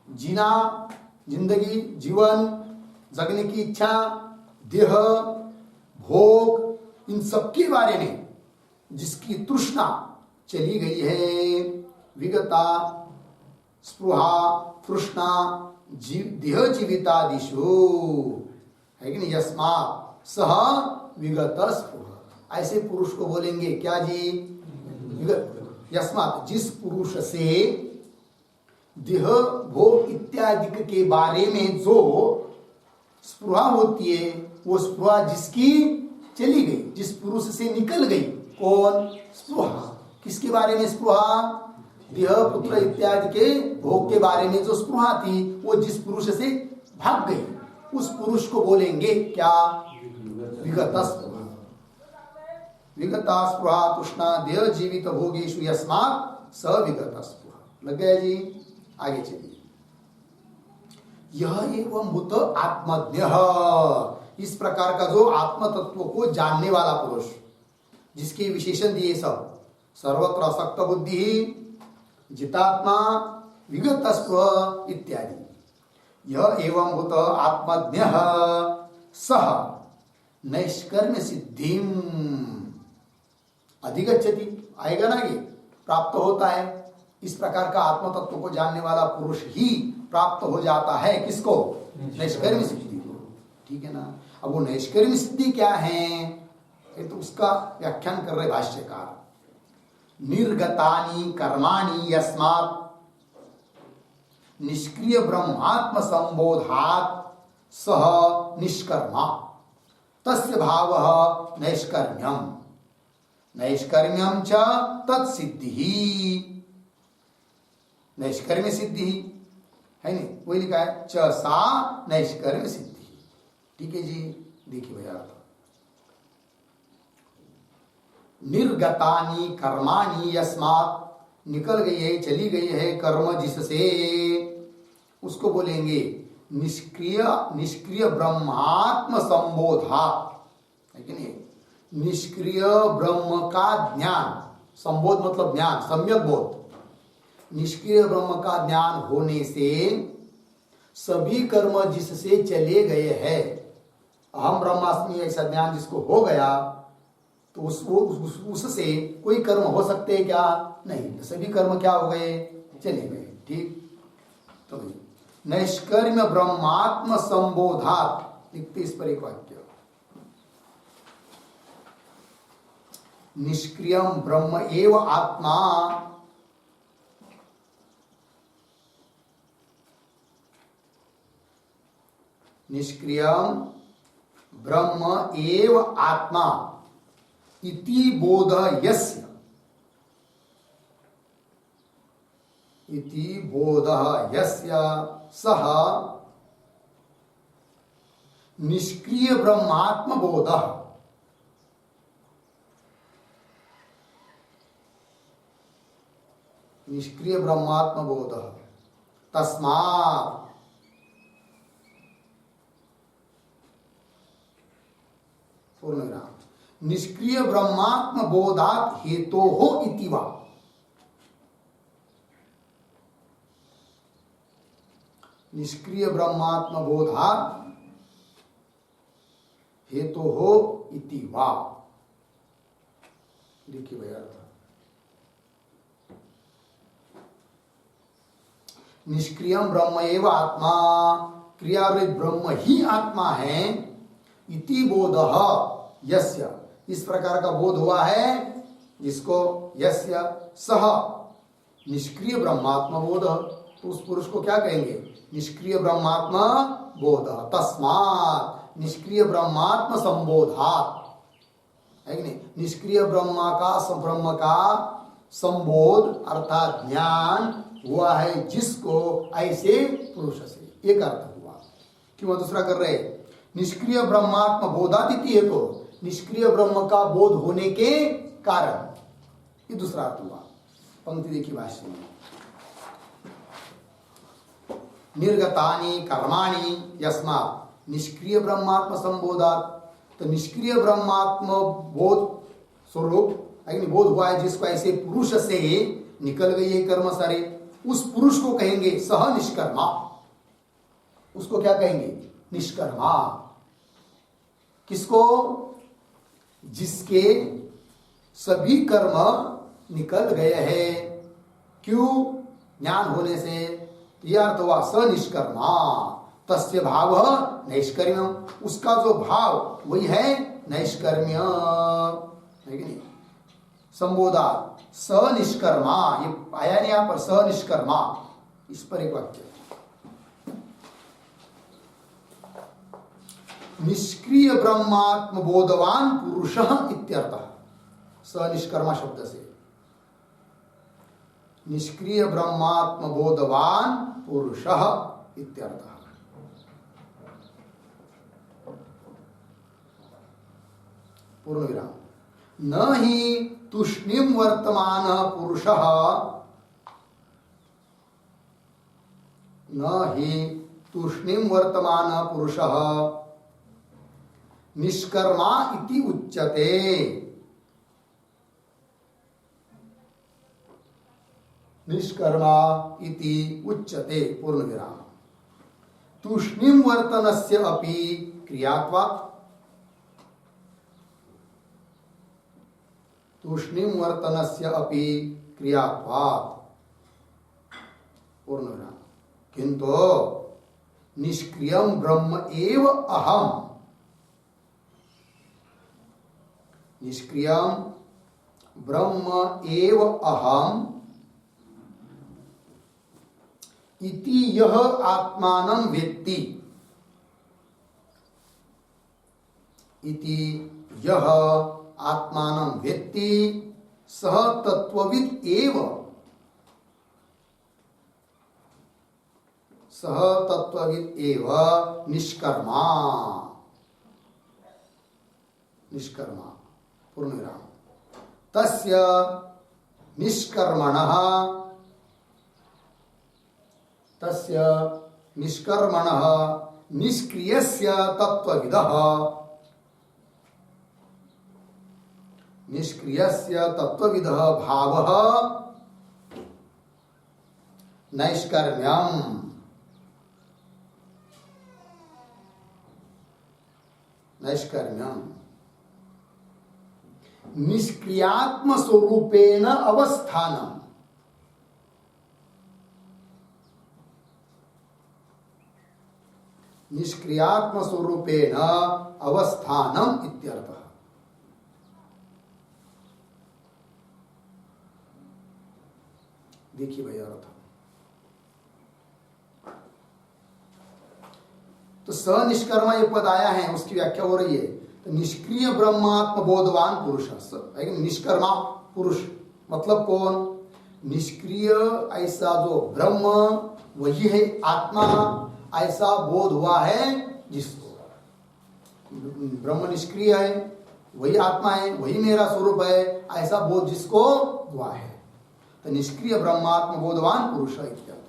जीना, जिंदगी, जीवन, जगने की इच्छा, देह, भोग, इन सबके बारे में जिसकी तृष्णा चली गई है, विगता स्पृहा तृष्णा देह जीवितादिशु, है कि नहीं, यस्मात् सह विगत स्पृहा, ऐसे पुरुष को बोलेंगे क्या जी? विगत। यस्मात्, जिस पुरुष से देह भोग इत्यादि के बारे में जो स्पृहा होती है, वो स्पृहा जिसकी चली गई, जिस पुरुष से निकल गई, कौन? स्पृहा। किसके बारे में स्पृहा? देह पुत्र इत्यादि के भोग के बारे में जो स्पृहा थी, वो जिस पुरुष से भाग गई, उस पुरुष को बोलेंगे क्या? विगत स्पृहा। विगता स्पृहा तृष्णा देह जीवित भोगेषु यस्मात् स विगत स्पृहा। लग गया जी? आगे चलिए। यह एवं भूत आत्मज्ञ, इस प्रकार का जो आत्म तत्व को जानने वाला पुरुष, जिसके विशेषण दिए सब, सर्वत्र असक्त बुद्धि, जितात्मा, विगत स्पृह इत्यादि। यह एवं भूत आत्मज्ञ सह नैष्कर्म्य सिद्धिम अधिगच्छति, आएगा ना, ये प्राप्त होता है। इस प्रकार का आत्म तत्व को जानने वाला पुरुष ही प्राप्त हो जाता है किसको? नैष्कर्म्य सिद्धि को, ठीक है ना। अब वो नैष्कर्म्य सिद्धि क्या है, ये तो उसका व्याख्यान कर रहे भाष्यकार। निर्गतानि कर्माणि यस्मात् निष्क्रिय ब्रह्मात्म संबोधात् सह निष्कर्मा तस्य भावः नैष्कर्म्यम्, नैष्कर्म्यं च तत्सिद्धिः, नैष्कर्म्य सिद्धि है नहीं, वही लिखा है, च सा नैष्कर्म्य सिद्धि। ठीक है जी, देखिए भैया, निर्गतानि कर्माणि यस्मात्, निकल गई है, चली गई है कर्म जिससे, उसको बोलेंगे निष्क्रिय, निष्क्रिय ब्रह्मात्म संबोधा, है कि नहीं, निष्क्रिय ब्रह्म का ज्ञान, संबोध मतलब ज्ञान, सम्यक बोध, निष्क्रिय ब्रह्म का ज्ञान होने से सभी कर्म जिससे चले गए हैं, अहम ब्रह्मास्मि ऐसा ज्ञान जिसको हो गया, तो उससे कोई कर्म हो सकते हैं क्या? नहीं, सभी कर्म क्या हो गए? चले गए। ठीक, तो नैष्कर्म्य ब्रह्मात्म संबोधात्, लिखते इस पर एक वाक्य, निष्क्रियम ब्रह्म एव आत्मा, निष्क्रियम ब्रह्म एव आत्मा इति बोध यस्य, इति बोध यस्य सह निष्क्रिय ब्रह्मात्म बोध, निष्क्रिय ब्रह्मात्म बोध, तस्मात् निष्क्रिय ब्रह्मात्म बोधात हेतो हो इति वा, निष्क्रिय ब्रह्मात्म बोधात हेतो हो इति वा। देखिए भैया, निष्क्रियम ब्रह्म एव आत्मा, क्रियावृत ब्रह्म ही आत्मा है, इति बोधः यस्य, इस प्रकार का बोध हुआ है जिसको यस्य सह निष्क्रिय ब्रह्मात्म बोध, तो उस पुरुष को क्या कहेंगे? निष्क्रिय ब्रह्मात्म बोध। तस्मात् निष्क्रिय ब्रह्मात्म संबोधात्, है कि नहीं? निष्क्रिय ब्रह्म का संबोध अर्थात ज्ञान हुआ है जिसको ऐसे पुरुष से, एक अर्थ हुआ। क्यों दूसरा कर रहे? निष्क्रिय ब्रह्मात्म बोधादिति है, तो निष्क्रिय ब्रह्म का बोध होने के कारण, ये दूसरा अर्थ हुआ। पंक्ति देखिए भाष्य में, निर्गतानि कर्माणि यस्मात् निष्क्रिय ब्रह्मात्म संबोधात्, तो निष्क्रिय ब्रह्मात्म बोध स्वरूप बोध हुआ है जिसको ऐसे पुरुष से निकल गई है कर्म सारे, उस पुरुष को कहेंगे सह निष्कर्मा। उसको क्या कहेंगे? निष्कर्मा। किसको? जिसके सभी कर्म निकल गए हैं। क्यों? ज्ञान होने से। यह अर्थ हुआ स निष्कर्मा। तस्य भाव नैष्कर्म्यम, उसका जो भाव वही है नैष्कर्म्य, है कि नहीं? संबोधा स निष्कर्मा, ये आया नहीं यहां पर, स निष्कर्मा, इस पर एक वाक्य। निष्क्रिय ब्रह्मात्म बोधवान पुरुष इत्यर्थः, स निष्कर्मा शब्द से निष्क्रिय ब्रह्मात्म बोधवान पुरुष इत्यर्थः। पूर्ण विराम। न ही तूष्णीम वर्तमान पुरुषः, न ही तूष्णीम वर्तमान पुरुषः निष्कर्मा इति उच्यते। निष्कर्मा इति उच्यते। पूर्ण विराम। तूष्णीम वर्तनस्य अपि क्रियात्वात्, तूष्णीम वर्तनस्य अपि क्रियात्वात्। पूर्ण विराम। किंतु निष्क्रियम ब्रह्म एव अहम, निष्क्रियम ब्रह्म एव अहम इति यह आत्मानं वेत्ति, इति यह आत्मानं वेत्ति सह तत्वविद एव, सह तत्वविद एव निष्कर्मा। निष्कर्मा। पूर्ण विराम। तस्य निष्कर्मणः, तस्य निष्कर्मणः निष्क्रियस्य तत्वविदः, निष्क्रियस्य तत्वविदः भावः नैष्कर्म्यम्, नैष्कर्म्यम्। निष्क्रियात्म स्वरूपेण अवस्थानम्, निष्क्रियात्म स्वरूपेण अवस्थानम् इत्यर्थः। देखिए भैया अर्थ, तो स निष्कर्मा ये पद आया है, उसकी व्याख्या हो रही है। तो निष्क्रिय ब्रह्मात्म बोधवान पुरुष, निष्कर्मा पुरुष मतलब कौन? निष्क्रिय ऐसा जो ब्रह्म वही है आत्मा, ऐसा बोध हुआ है जिसको, ब्रह्म निष्क्रिय है वही आत्मा है, वही मेरा स्वरूप है, ऐसा बोध जिसको हुआ है। तो निष्क्रिय ब्रह्मात्म बोधवान पुरुष इत्यादि।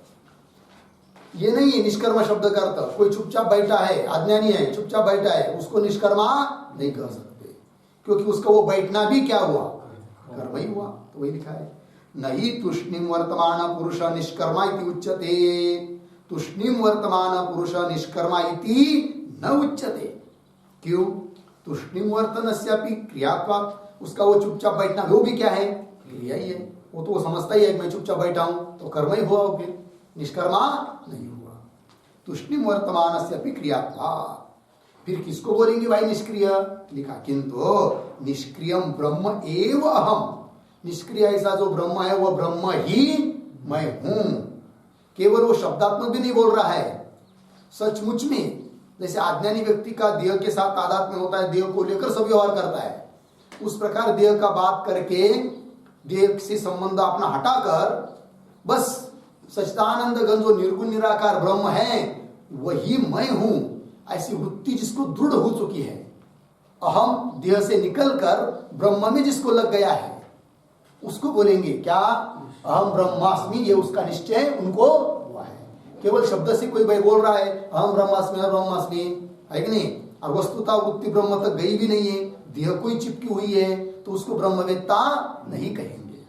ये नहीं है निष्कर्मा शब्द का अर्थ कोई चुपचाप बैठा है, अज्ञानी है, चुपचाप बैठा है, उसको निष्कर्मा नहीं कह सकते, क्योंकि उसका वो बैठना भी क्या हुआ? कर्म ही हुआ। तो वही लिखा है, नहीं तूष्णीम वर्तमान पुरुष निष्कर्मा इति उच्यते, तूष्णीम वर्तमान पुरुष निष्कर्मा इति न उच्यते। क्यों? तूष्णीम वर्तनस्यापि क्रियात्वात्, उसका वो चुपचाप बैठना वो भी क्या है? क्रिया ही है। वो तो वो समझता ही है मैं चुपचाप बैठा हूं तो कर्म ही हुआ, फिर निष्कर्मा नहीं हुआ। तूष्णीम वर्तमानस्यापि क्रियात्वात्। फिर किसको बोलेंगे भाई निष्क्रिय? लिखा किंतु निष्क्रियम ब्रह्म एव अहम, निष्क्रिय ऐसा जो ब्रह्म है वह ब्रह्म ही मैं हूं। केवल वो शब्दात्मक भी नहीं बोल रहा है, सचमुच में जैसे अज्ञानी व्यक्ति का देह के साथ तादात्म्य होता है, देह को लेकर सब व्यवहार करता है, उस प्रकार देह का बात करके देह से संबंध अपना हटाकर बस सच्चिदानंद घन जो निर्गुण निराकार ब्रह्म है वही मैं हूं, ऐसी वृत्ति जिसको दृढ़ हो चुकी है, अहम देह से निकलकर ब्रह्म में जिसको लग गया है उसको बोलेंगे क्या, अहम ब्रह्मास्मि, ये उसका निश्चय उनको हुआ है। केवल शब्द से कोई भाई बोल रहा है अहम ब्रह्मास्मि है कि नहीं, और वस्तुता वृत्ति ब्रह्म तक गई भी नहीं है, देह कोई चिपकी हुई है, तो उसको ब्रह्मवेत्ता नहीं कहेंगे।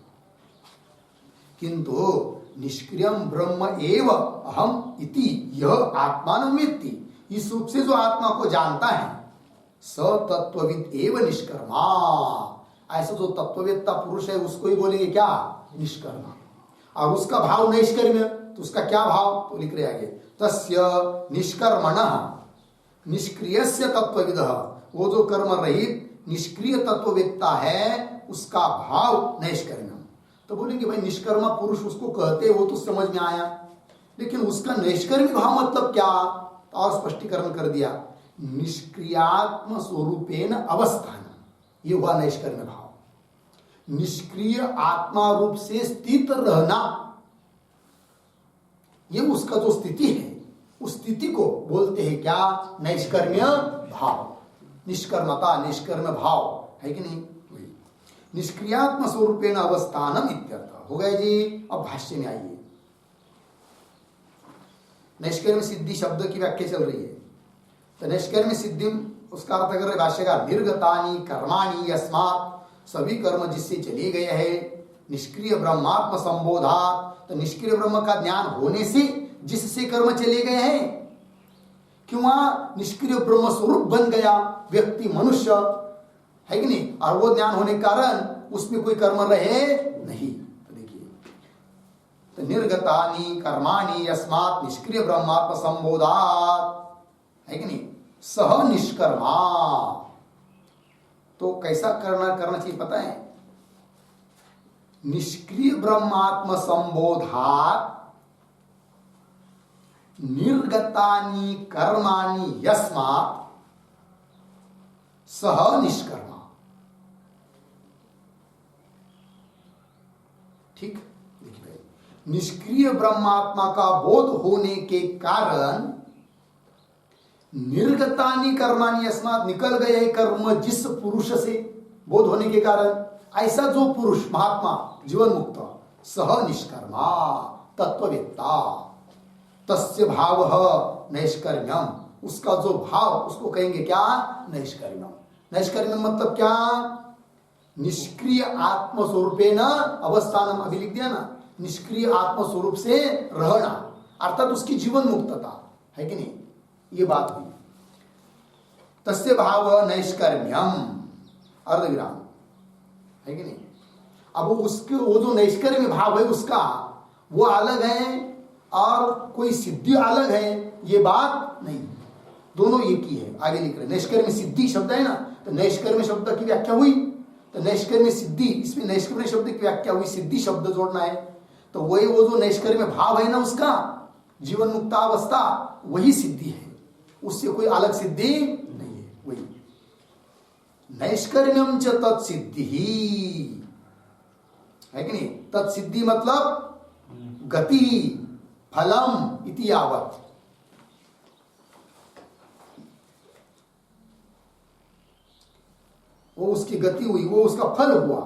किंतु निष्क्रियम ब्रह्म एव अहम इति यह आत्मान वेत्ति, इस रूप से जो आत्मा को जानता है, स तत्वविद एव निष्कर्मा, ऐसा जो तत्ववेत्ता पुरुष है उसको ही बोलेंगे क्या, निष्कर्मा। और उसका भाव नैष्कर्म्य, तो उसका क्या भाव, तो लिख रहे आगे, तस्य निष्कर्मणः निष्क्रियस्य तत्वविदः, वो जो कर्म रहित निष्क्रिय तत्ववेत्ता है उसका भाव नैष्कर्म्य। तो बोलेंगे भाई निष्कर्मा पुरुष उसको कहते, वो तो समझ में आया, लेकिन उसका नैष्कर्म्य भाव मतलब क्या, और स्पष्टीकरण कर दिया, निष्क्रियात्म स्वरूपेण अवस्थान, ये हुआ नैष्कर्म्य भाव। निष्क्रिय आत्मा रूप से स्थित रहना, ये उसका जो स्थिति है उस स्थिति को बोलते हैं क्या, नैष्कर्म्य भाव। निष्कर्मता निष्कर्म्य भाव है कि नहीं, निष्क्रियात्म स्वरूपेण अवस्थानम इत्यर्थ हो गया जी। अब भाष्य में आइए, नैष्कर्म्य सिद्धि शब्द की व्याख्या चल रही है, तो नैष्कर्म्य सिद्धि उसका अर्थ कर रहे भाष्यकार, निर्गतानि कर्माणि यस्मात्, सभी कर्म जिससे चले गए हैं, निष्क्रिय ब्रह्मात्म संबोधात, तो निष्क्रिय ब्रह्म का ज्ञान होने से जिससे कर्म चले गए हैं, क्यों निष्क्रिय ब्रह्म स्वरूप बन गया व्यक्ति मनुष्य है कि नहीं, और वो ज्ञान होने के कारण उसमें कोई कर्म रहे नहीं। तो देखिए, तो निर्गतानि कर्माणि यस्मात् निष्क्रिय ब्रह्मात्म संबोधात है कि नहीं, सह निष्कर्मा। तो कैसा करना चाहिए पता है, निष्क्रिय ब्रह्मात्म संबोधात निर्गतानि कर्माणि यस्मात् सह निष्कर्मा। ठीक, देखिए निष्क्रिय ब्रह्मात्मा का बोध होने के कारण निर्गतानि कर्माणि यस्मात्, निकल गए कर्म जिस पुरुष से बोध होने के कारण, ऐसा जो पुरुष महात्मा जीवन मुक्त, सह निष्कर्मा तत्ववेत्ता, तस्य भाव नैष्कर्म्यम, उसका जो भाव उसको कहेंगे क्या, नैष्कर्म्यम। नैष्कर्म्यम मतलब क्या, निष्क्रिय आत्म स्वरूपेण अवस्थानम, अभी लिख दिया ना, निष्क्रिय आत्म स्वरूप से रहना, अर्थात उसकी जीवन मुक्तता है कि नहीं, ये बात हुई। तस्य भाव नैष्कर्म्यम, अर्धविराम है कि नहीं। अब उसके वो जो नैष्कर्म्य भाव है उसका वो अलग है और कोई सिद्धि अलग है, ये बात नहीं, दोनों एक ही है। आगे लिख रहे नैष्कर्म्य सिद्धि शब्द है ना, तो नैष्कर्म्य शब्द की व्याख्या हुई, तो नैष्कर्म्य सिद्धि, इसमें नैष्कर्म्य शब्द की व्याख्या हुई, सिद्धि शब्द जोड़ना है, तो वही वो जो नैष्कर्म्य भाव है ना उसका जीवन मुक्तावस्था, वही सिद्धि है, उससे कोई अलग सिद्धि नहीं है। वही नैष्कर्म्यम च तत्सिद्धि है कि नहीं, तत्सिद्धि मतलब गति फलम इति यावत्, वो उसकी गति हुई, वो उसका फल हुआ।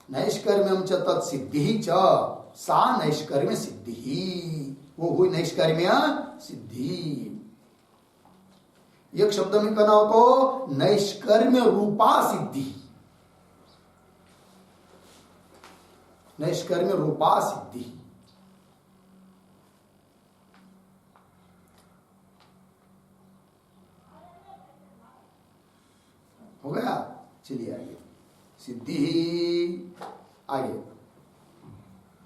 नैष्कर्म्यम च तत्सिद्धि च सा नैष्कर्म्य सिद्धि, वो हुई नैष्कर्म्य सिद्धि। एक शब्द में कहना हो तो नैष्कर्म्य रूपा सिद्धि, नैष्कर्म्य रूपा सिद्धि। हो गया, चलिए आगे, सिद्धि आगे,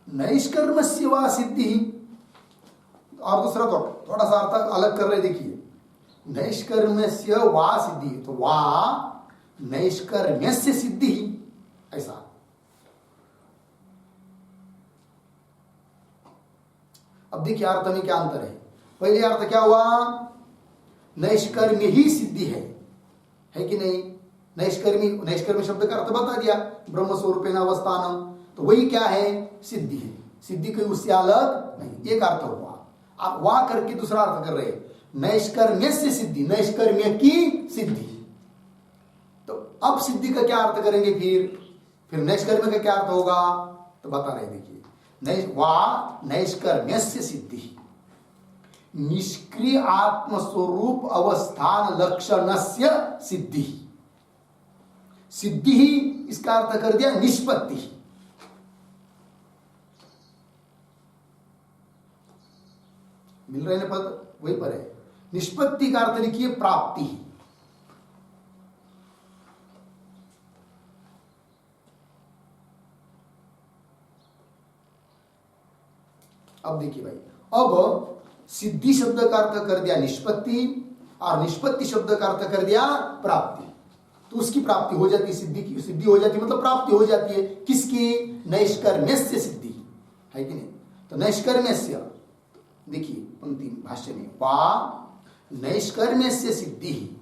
नैष्कर्म्य वा सिद्धि। और दूसरा थोड़ा सा अर्थ अलग कर रहे, देखिए नैष्कर्म्यस्य वा सिद्धि, तो वा नैष्कर्म्यस्य सिद्धि, ऐसा। अब देखिए अर्थ में क्या अंतर है। पहले अर्थ क्या हुआ, नैष्कर्म्य ही सिद्धि है कि नहीं। नैष्कर्म्य शब्द का अर्थ बता दिया, ब्रह्म स्वरूपेण अवस्थानम, तो वही क्या है, सिद्धि है। सिद्धि कोई उससे अलग नहीं, एक अर्थ हुआ। आप वाह करके दूसरा अर्थ कर रहे हैं, नैष्कर्म्य से सिद्धि, नैष्कर्म्य की सिद्धि। तो अब सिद्धि का क्या अर्थ करेंगे, फिर नैष्कर्म्य का क्या अर्थ होगा, तो बता रहे देखिए, वाह नैष्कर्म्य से सिद्धि, निष्क्रिय आत्मस्वरूप अवस्थान लक्षणस्य सिद्धि। सिद्धि ही इसका अर्थ कर दिया निष्पत्ति। मिल रहे हैं पद, वही पर है। निष्पत्ति का अर्थ लिखिए प्राप्ति। अब देखिए भाई, अब सिद्धि शब्द का अर्थ कर दिया निष्पत्ति, और निष्पत्ति शब्द का अर्थ कर दिया प्राप्ति। तो उसकी प्राप्ति हो जाती है, सिद्धि की सिद्धि हो जाती है, मतलब प्राप्ति हो जाती है। किसकी, नैष्कर्म्यस्य सिद्धि है कि नहीं। तो नैष्कर्म्यस्य, देखिए पंक्ति भाष्य में, वा नैष्कर्म्यस्य सिद्धि,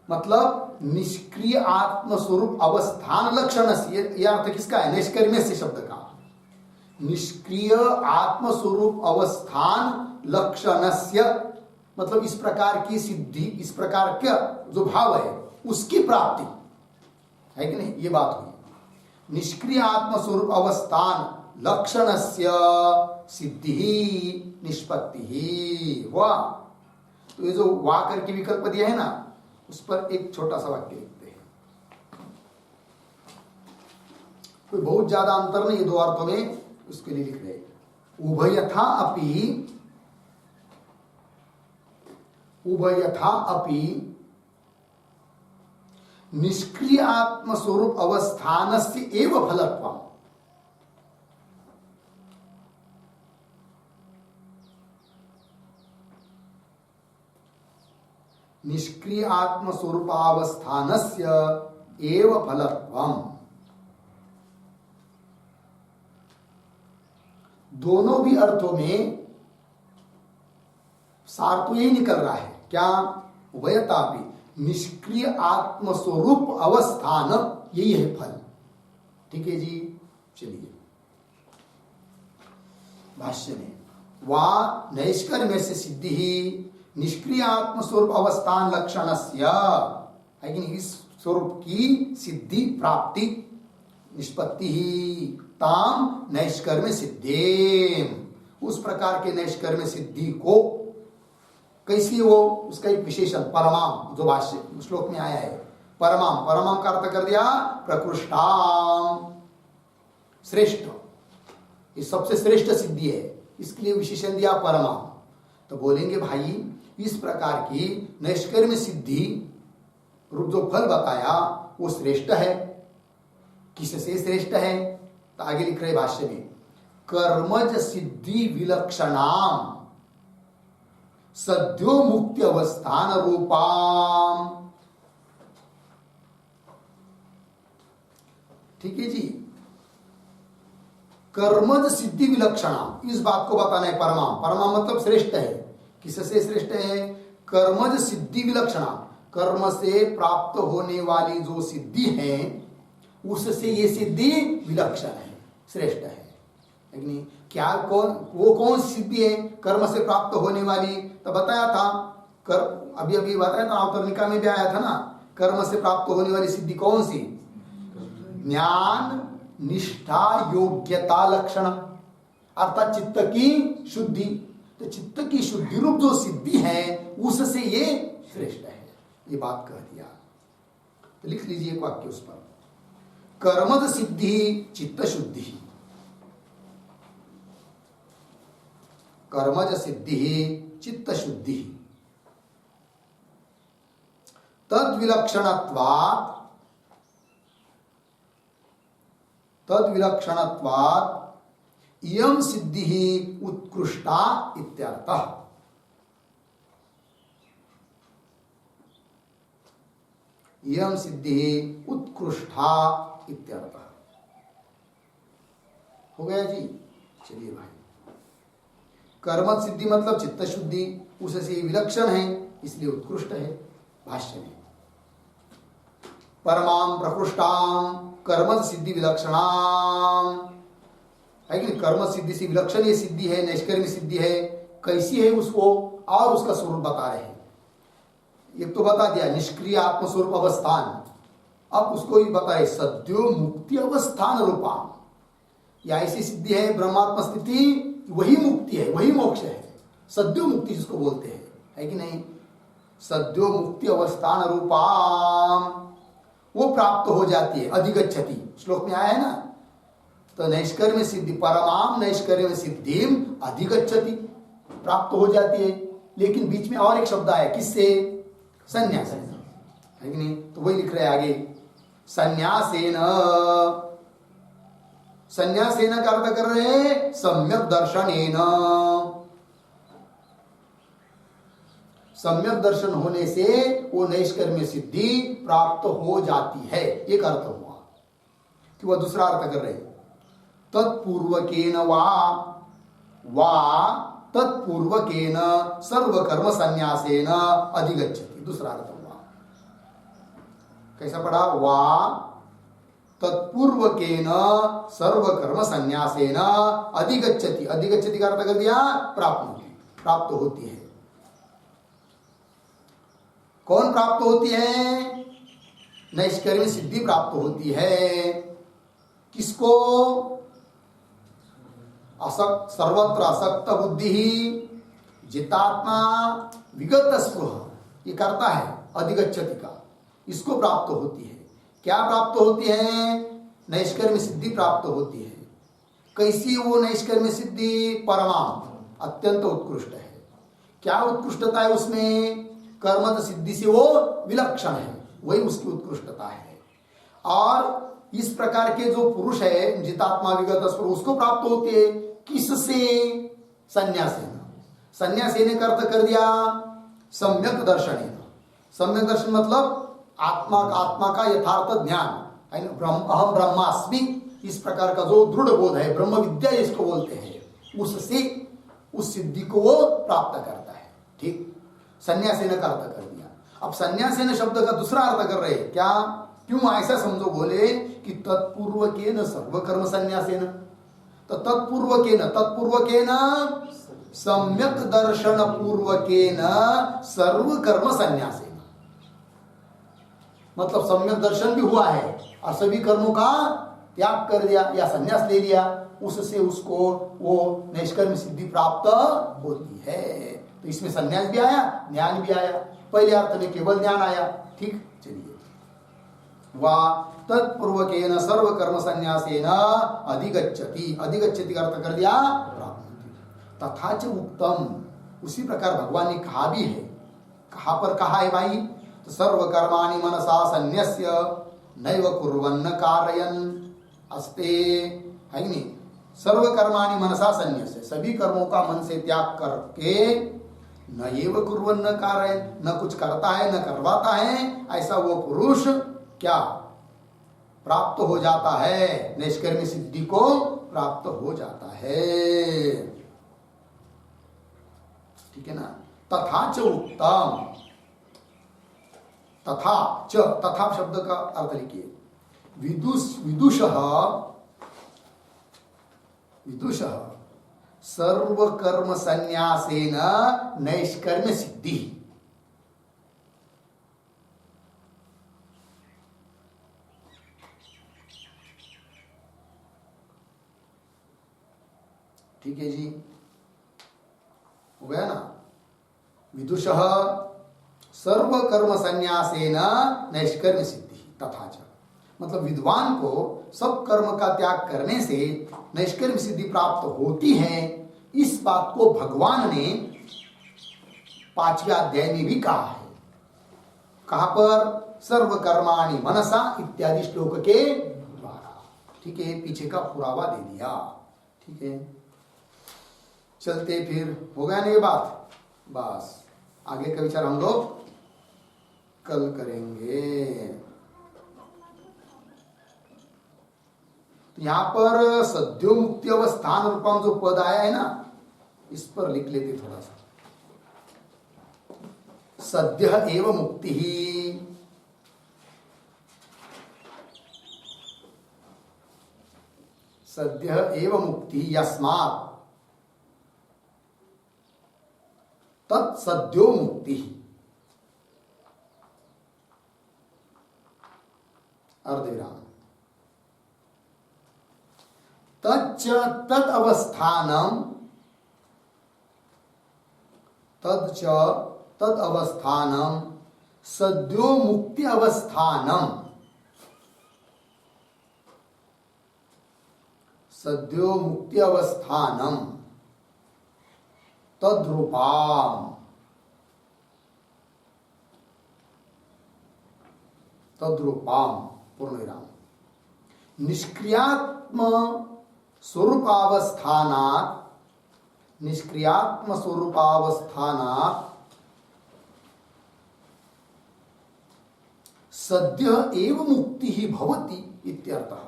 मतलब निष्क्रिय आत्मस्वरूप अवस्थान लक्षण से, यह अर्थ किसका है, नैष्कर्म्यस्य शब्द का। निष्क्रिय आत्मस्वरूप अवस्थान लक्षणस्य, मतलब इस प्रकार की सिद्धि, इस प्रकार का जो भाव है उसकी प्राप्ति है कि नहीं, ये बात हुई। निष्क्रिय आत्मस्वरूप अवस्थान लक्षणस्य सिद्धि निष्पत्ति हुआ। तो ये जो वा करके विकल्प दिया है ना, उस पर एक छोटा सा वाक्य लिखते हैं। कोई बहुत ज्यादा अंतर नहीं, ये दो अर्थों में, उसके लिए लिख रहे, उभयथा अपि निष्क्रिय आत्मस्वरूप अवस्थानस्य एव फलत्वम्। निष्क्रिय आत्मस्वरूपावस्थानस्य एव फलत्वम्। दोनों भी अर्थों में सार तो यही निकल रहा है, क्या, उभयतापि निष्क्रिय आत्मस्वरूप अवस्थान, यही है फल। ठीक है जी, चलिए भाष्य में, वा नैष्कर्म्य से सिद्धि ही निष्क्रिय आत्मस्वरूप अवस्थान लक्षणस्य, है कि नहीं, इस स्वरूप की सिद्धि प्राप्ति निष्पत्ति ही ताम नैष्कर्म्य सिद्धेम, उस प्रकार के नैष्कर्म्य सिद्धि को, कैसी वो, उसका एक विशेषण परमाम, जो भाष्य श्लोक में आया है, परमाम, परमाम का अर्थ कर दिया प्रकृष्टाम, श्रेष्ठ, ये सबसे श्रेष्ठ सिद्धि है, इसके लिए विशेषण दिया परमाम। तो बोलेंगे भाई, इस प्रकार की नैष्कर्म्य सिद्धि रूप जो फल बताया वो श्रेष्ठ है। किससे श्रेष्ठ है, तो आगे लिख रहे भाष्य में, कर्मज सिद्धि विलक्षणाम सद्यो मुक्ति अवस्थान रूपाम। ठीक है जी, कर्मज सिद्धि विलक्षणाम, इस बात को बताना है परमाम। परमाम मतलब श्रेष्ठ है, किससे श्रेष्ठ है, कर्मज सिद्धि विलक्षणा, कर्म से प्राप्त होने वाली जो सिद्धि है उससे ये सिद्धि विलक्षण है, श्रेष्ठ है। लेकिन क्या, वो कौन सिद्धि है कर्म से प्राप्त होने वाली, तो बताया था, अभी बताया था, अवतरणिका में भी आया था ना, कर्म से प्राप्त होने वाली सिद्धि कौन सी, ज्ञान निष्ठा योग्यता लक्षण, अर्थात चित्त की शुद्धि। तो चित्त की शुद्धि रूप जो सिद्धि है उससे ये श्रेष्ठ है, ये बात कह दिया। तो लिख लीजिए एक वाक्य उस पर, कर्मद सिद्धि चित्त शुद्धि, कर्मज सिद्धि चित्त शुद्धि, तद विलक्षणत्वात् इयं सिद्धि उत्कृष्टा इत्यर्थः। यम सिद्धि उत्कृष्टा इत्यर्थः। हो गया जी। चलिए भाई, कर्म सिद्धि मतलब चित्त शुद्धि, उससे विलक्षण है इसलिए उत्कृष्ट है। भाष्य में परमाम प्रकृष्टाम कर्म सिद्धि विलक्षणाम है कि कर्म सिद्धि से विलक्षण ये सिद्धि है, नैष्कर्म्य सिद्धि है। कैसी है उसको और उसका स्वरूप बता रहे हैं। एक तो बता दिया निष्क्रिय आत्मस्वरूप अवस्थान, अब उसको ही बता रहे सद्यो मुक्ति अवस्थान रूपा। या ऐसी सिद्धि है ब्रह्मात्म स्थिति, वही मुक्ति है, वही मोक्ष है। सद्यो मुक्ति जिसको बोलते हैं, है कि नहीं। सद्यो मुक्ति अवस्थान रूपा वो प्राप्त हो जाती है। अधिगच्छति श्लोक में आया है ना। तो नैष्कर्म्य सिद्धि परमाम नैष्कर्म्य सिद्धि अधिगच्छति प्राप्त हो जाती है। लेकिन बीच में और एक शब्द आया, किससे? संन्यास, है कि नहीं। तो वही लिख रहे हैं आगे, संन्यासेन। संन्यासेन का अर्थ कर रहे हैं सम्यक दर्शनेन। सम्यक दर्शन होने से वो नैष्कर्म्य सिद्धि प्राप्त हो जाती है, एक अर्थ हुआ। कि वह दूसरा अर्थ कर रहे हैं तत्पूर्वकेन वा तत्पूर्वकेन सर्वकर्म संन्यासेन अधिगच्छति। दूसरा अर्थ हुआ, कैसा पढ़ा? वा तत्पूर्वकेन सर्वकर्म संन्यासेन अधिगच्छति। अधिगच्छति का अर्थ कर दिया प्राप्त होती है। कौन प्राप्त होती है? नैष्कर्म्य सिद्धि प्राप्त होती है। किसको? सर्वत्र असक्त बुद्धि जितात्मा विगत स्पृह, ये करता है अधिगच्छति का, इसको प्राप्त होती है। क्या प्राप्त होती है? नैष्कर्म्य सिद्धि प्राप्त होती है। कैसी वो नैष्कर्म्य सिद्धि? परमाम, अत्यंत उत्कृष्ट है। क्या उत्कृष्टता है उसमें? कर्मत सिद्धि से वो विलक्षण है, वही उसकी उत्कृष्टता है। और इस प्रकार के जो पुरुष है जितात्मा विगत स्पृह, उसको प्राप्त होती है। किससे? संन्यासेन। संन्यासेन का अर्थ कर दिया सम्यक दर्शनेन। सम्यक दर्शन मतलब आत्मा का यथार्थ ज्ञान, अहम ब्रह्मास्मि, इस प्रकार का जो दृढ़ बोध है, ब्रह्म विद्या इसको बोलते हैं, उससे उस सिद्धि को वो प्राप्त करता है। ठीक, संन्यासेन का अर्थ कर दिया। अब संन्यासेन शब्द का दूसरा अर्थ कर रहे हैं। क्या? क्यों ऐसा समझो? बोले कि तत्पूर्वकेन सर्वकर्म संन्यासेन। तो तत्पूर्वकेन सम्यक दर्शन पूर्वकेन सर्वकर्म संन्यासेन, मतलब सम्यक दर्शन भी हुआ है और सभी कर्मों का त्याग कर दिया या संन्यास ले लिया, उससे उसको वो नैष्कर्म्य सिद्धि प्राप्त होती है। तो इसमें संन्यास भी आया, ज्ञान भी आया। पहले अर्थ में केवल ज्ञान आया। ठीक, चलिए। वा तत्पूर्वकेन सर्वकर्म संन्यासेन अधिगच्छति। अधिगच्छति का अर्थ कर दिया प्राप्त। तथा च उक्तम, उसी प्रकार भगवान ने कहा भी है। कहाँ पर कहा है भाई? तो सर्वकर्माणि मनसा संन्यस्य नैव कुर्वन्न कारयन् अस्ते, है नहीं। सर्वकर्माणि मनसा संन्यस्य, सभी कर्मों का मन से त्याग करके न एव कुर्वन्न कारयन्, न कुछ करता है न करवाता है, ऐसा वो पुरुष क्या प्राप्त हो जाता है? नैष्कर्म्य सिद्धि को प्राप्त हो जाता है। ठीक है ना। तथा च उक्तम, तथा शब्द का अर्थ लिखिए। विदुषः सर्वकर्म संन्यासेन नैष्कर्म्य सिद्धि। ठीक है जी, हो गया ना। विदुषः सर्वकर्म संन्यासेन नैष्कर्म्य सिद्धि तथा च, मतलब विद्वान को सब कर्म का त्याग करने से नैष्कर्म्य सिद्धि प्राप्त होती है। इस बात को भगवान ने 5वें अध्याय में भी कहा है। कहां पर? सर्वकर्माणि मनसा इत्यादि श्लोक के द्वारा। ठीक है, पीछे का पुरावा दे दिया। ठीक है, चलते फिर। हो गया ना ये बात? बस आगे का विचार हम लोग कल करेंगे। यहां पर सद्योमुक्ति अवस्थान रूपम जो पद आया है ना, इस पर लिख लेते थोड़ा सा। सद्य एव मुक्ति ही, सद्य एव मुक्ति यस्मात् तत्सद्यो मुक्ति। अर्धविराम। तच्च तद अवस्थानम, तच्च तद अवस्थानम सद्यो मुक्ति अवस्थानम, सद्यो मुक्ति अवस्थानम तद्रूपाम, तद्रूपाम पूर्णविराम। निष्क्रियात्म स्वरूपावस्थानात्, निष्क्रियात्म स्वरूपावस्थानात् सद्य एव मुक्ति ही भवति इत्यर्थः।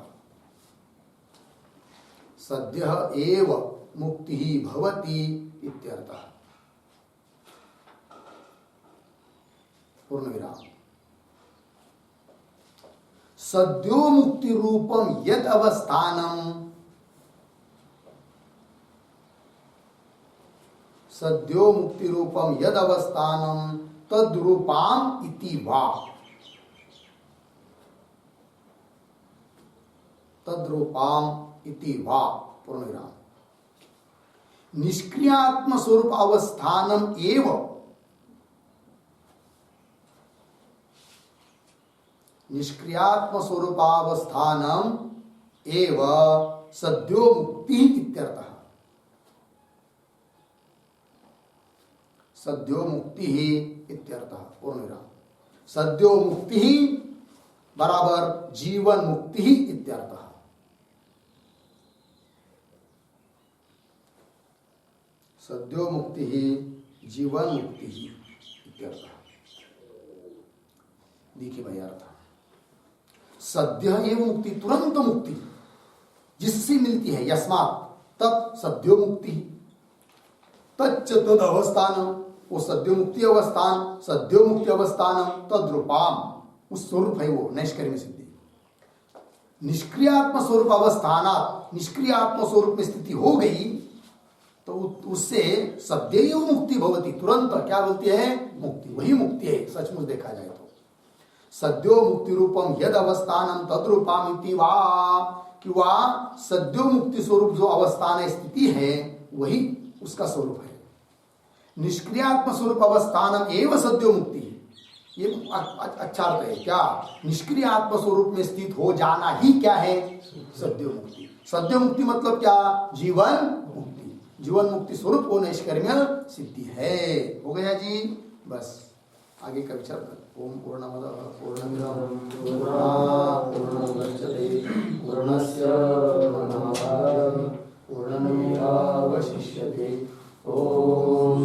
सद्य एव मुक्ति ही भवति इत्यर्थः। पूर्णविराम। सद्यो मुक्ति रूपम यद अवस्थानम, सद्यो मुक्ति रूपम यद अवस्थानम तद्रूपाम इति वा, तद्रूपाम इति वा। पूर्णविराम। निष्क्रियात्म स्वरूप अवस्थानम एव, निष्क्रियात्म स्वरूपावस्थानम एव सद्यो मुक्ति इत्यर्थः। सद्यो मुक्ति ही इत्यर्थः। पूर्णविराम। सद्यो मुक्ति ही बराबर जीवन मुक्ति ही इत्यर्थः। सद्यो मुक्ति ही जीवन मुक्ति ही इत्यर्थः। देखिए भाई अर्थ, सद्य एवं मुक्ति तुरंत मुक्ति जिससे मिलती है, यस्मात् तत् सद्यो मुक्ति, तच्च तद अवस्थान, वो सद्यो मुक्ति अवस्थान, सद्यो मुक्ति अवस्थानम तद्रूपाम, उस स्वरूप है वो नैष्कर्म्य सिद्धि। निष्क्रियात्म स्वरूप अवस्थानात्, निष्क्रियात्म स्वरूप में स्थिति हो गई तो उससे सद्यैव मुक्ति भवति, तुरंत क्या बोलती है? मुक्ति। वही मुक्ति है सचमुच देखा जाए तो। सद्यो मुक्ति रूपम यद अवस्थानम तद्रूपाम इति वा, कि वह सद्यो मुक्ति स्वरूप जो अवस्थान है, स्थिति है, वही उसका स्वरूप है। निष्क्रियात्म स्वरूप अवस्थानम एव सद्यो मुक्ति, ये अच्छा अर्थ है क्या? निष्क्रिय आत्म स्वरूप में स्थित हो जाना ही क्या है? सद्यो मुक्ति। सद्यो मुक्ति मतलब क्या? जीवन मुक्ति। जीवन मुक्ति स्वरूप वो नैष्कर्म्य सिद्धि है। हो गया जी, बस आगे का विचार। ओम पूर्णमदः पूर्णमिदं पूर्णात् पूर्णमुदच्यते पूर्णस्य पूर्णमादाय पूर्णमेवावशिष्यते। ओम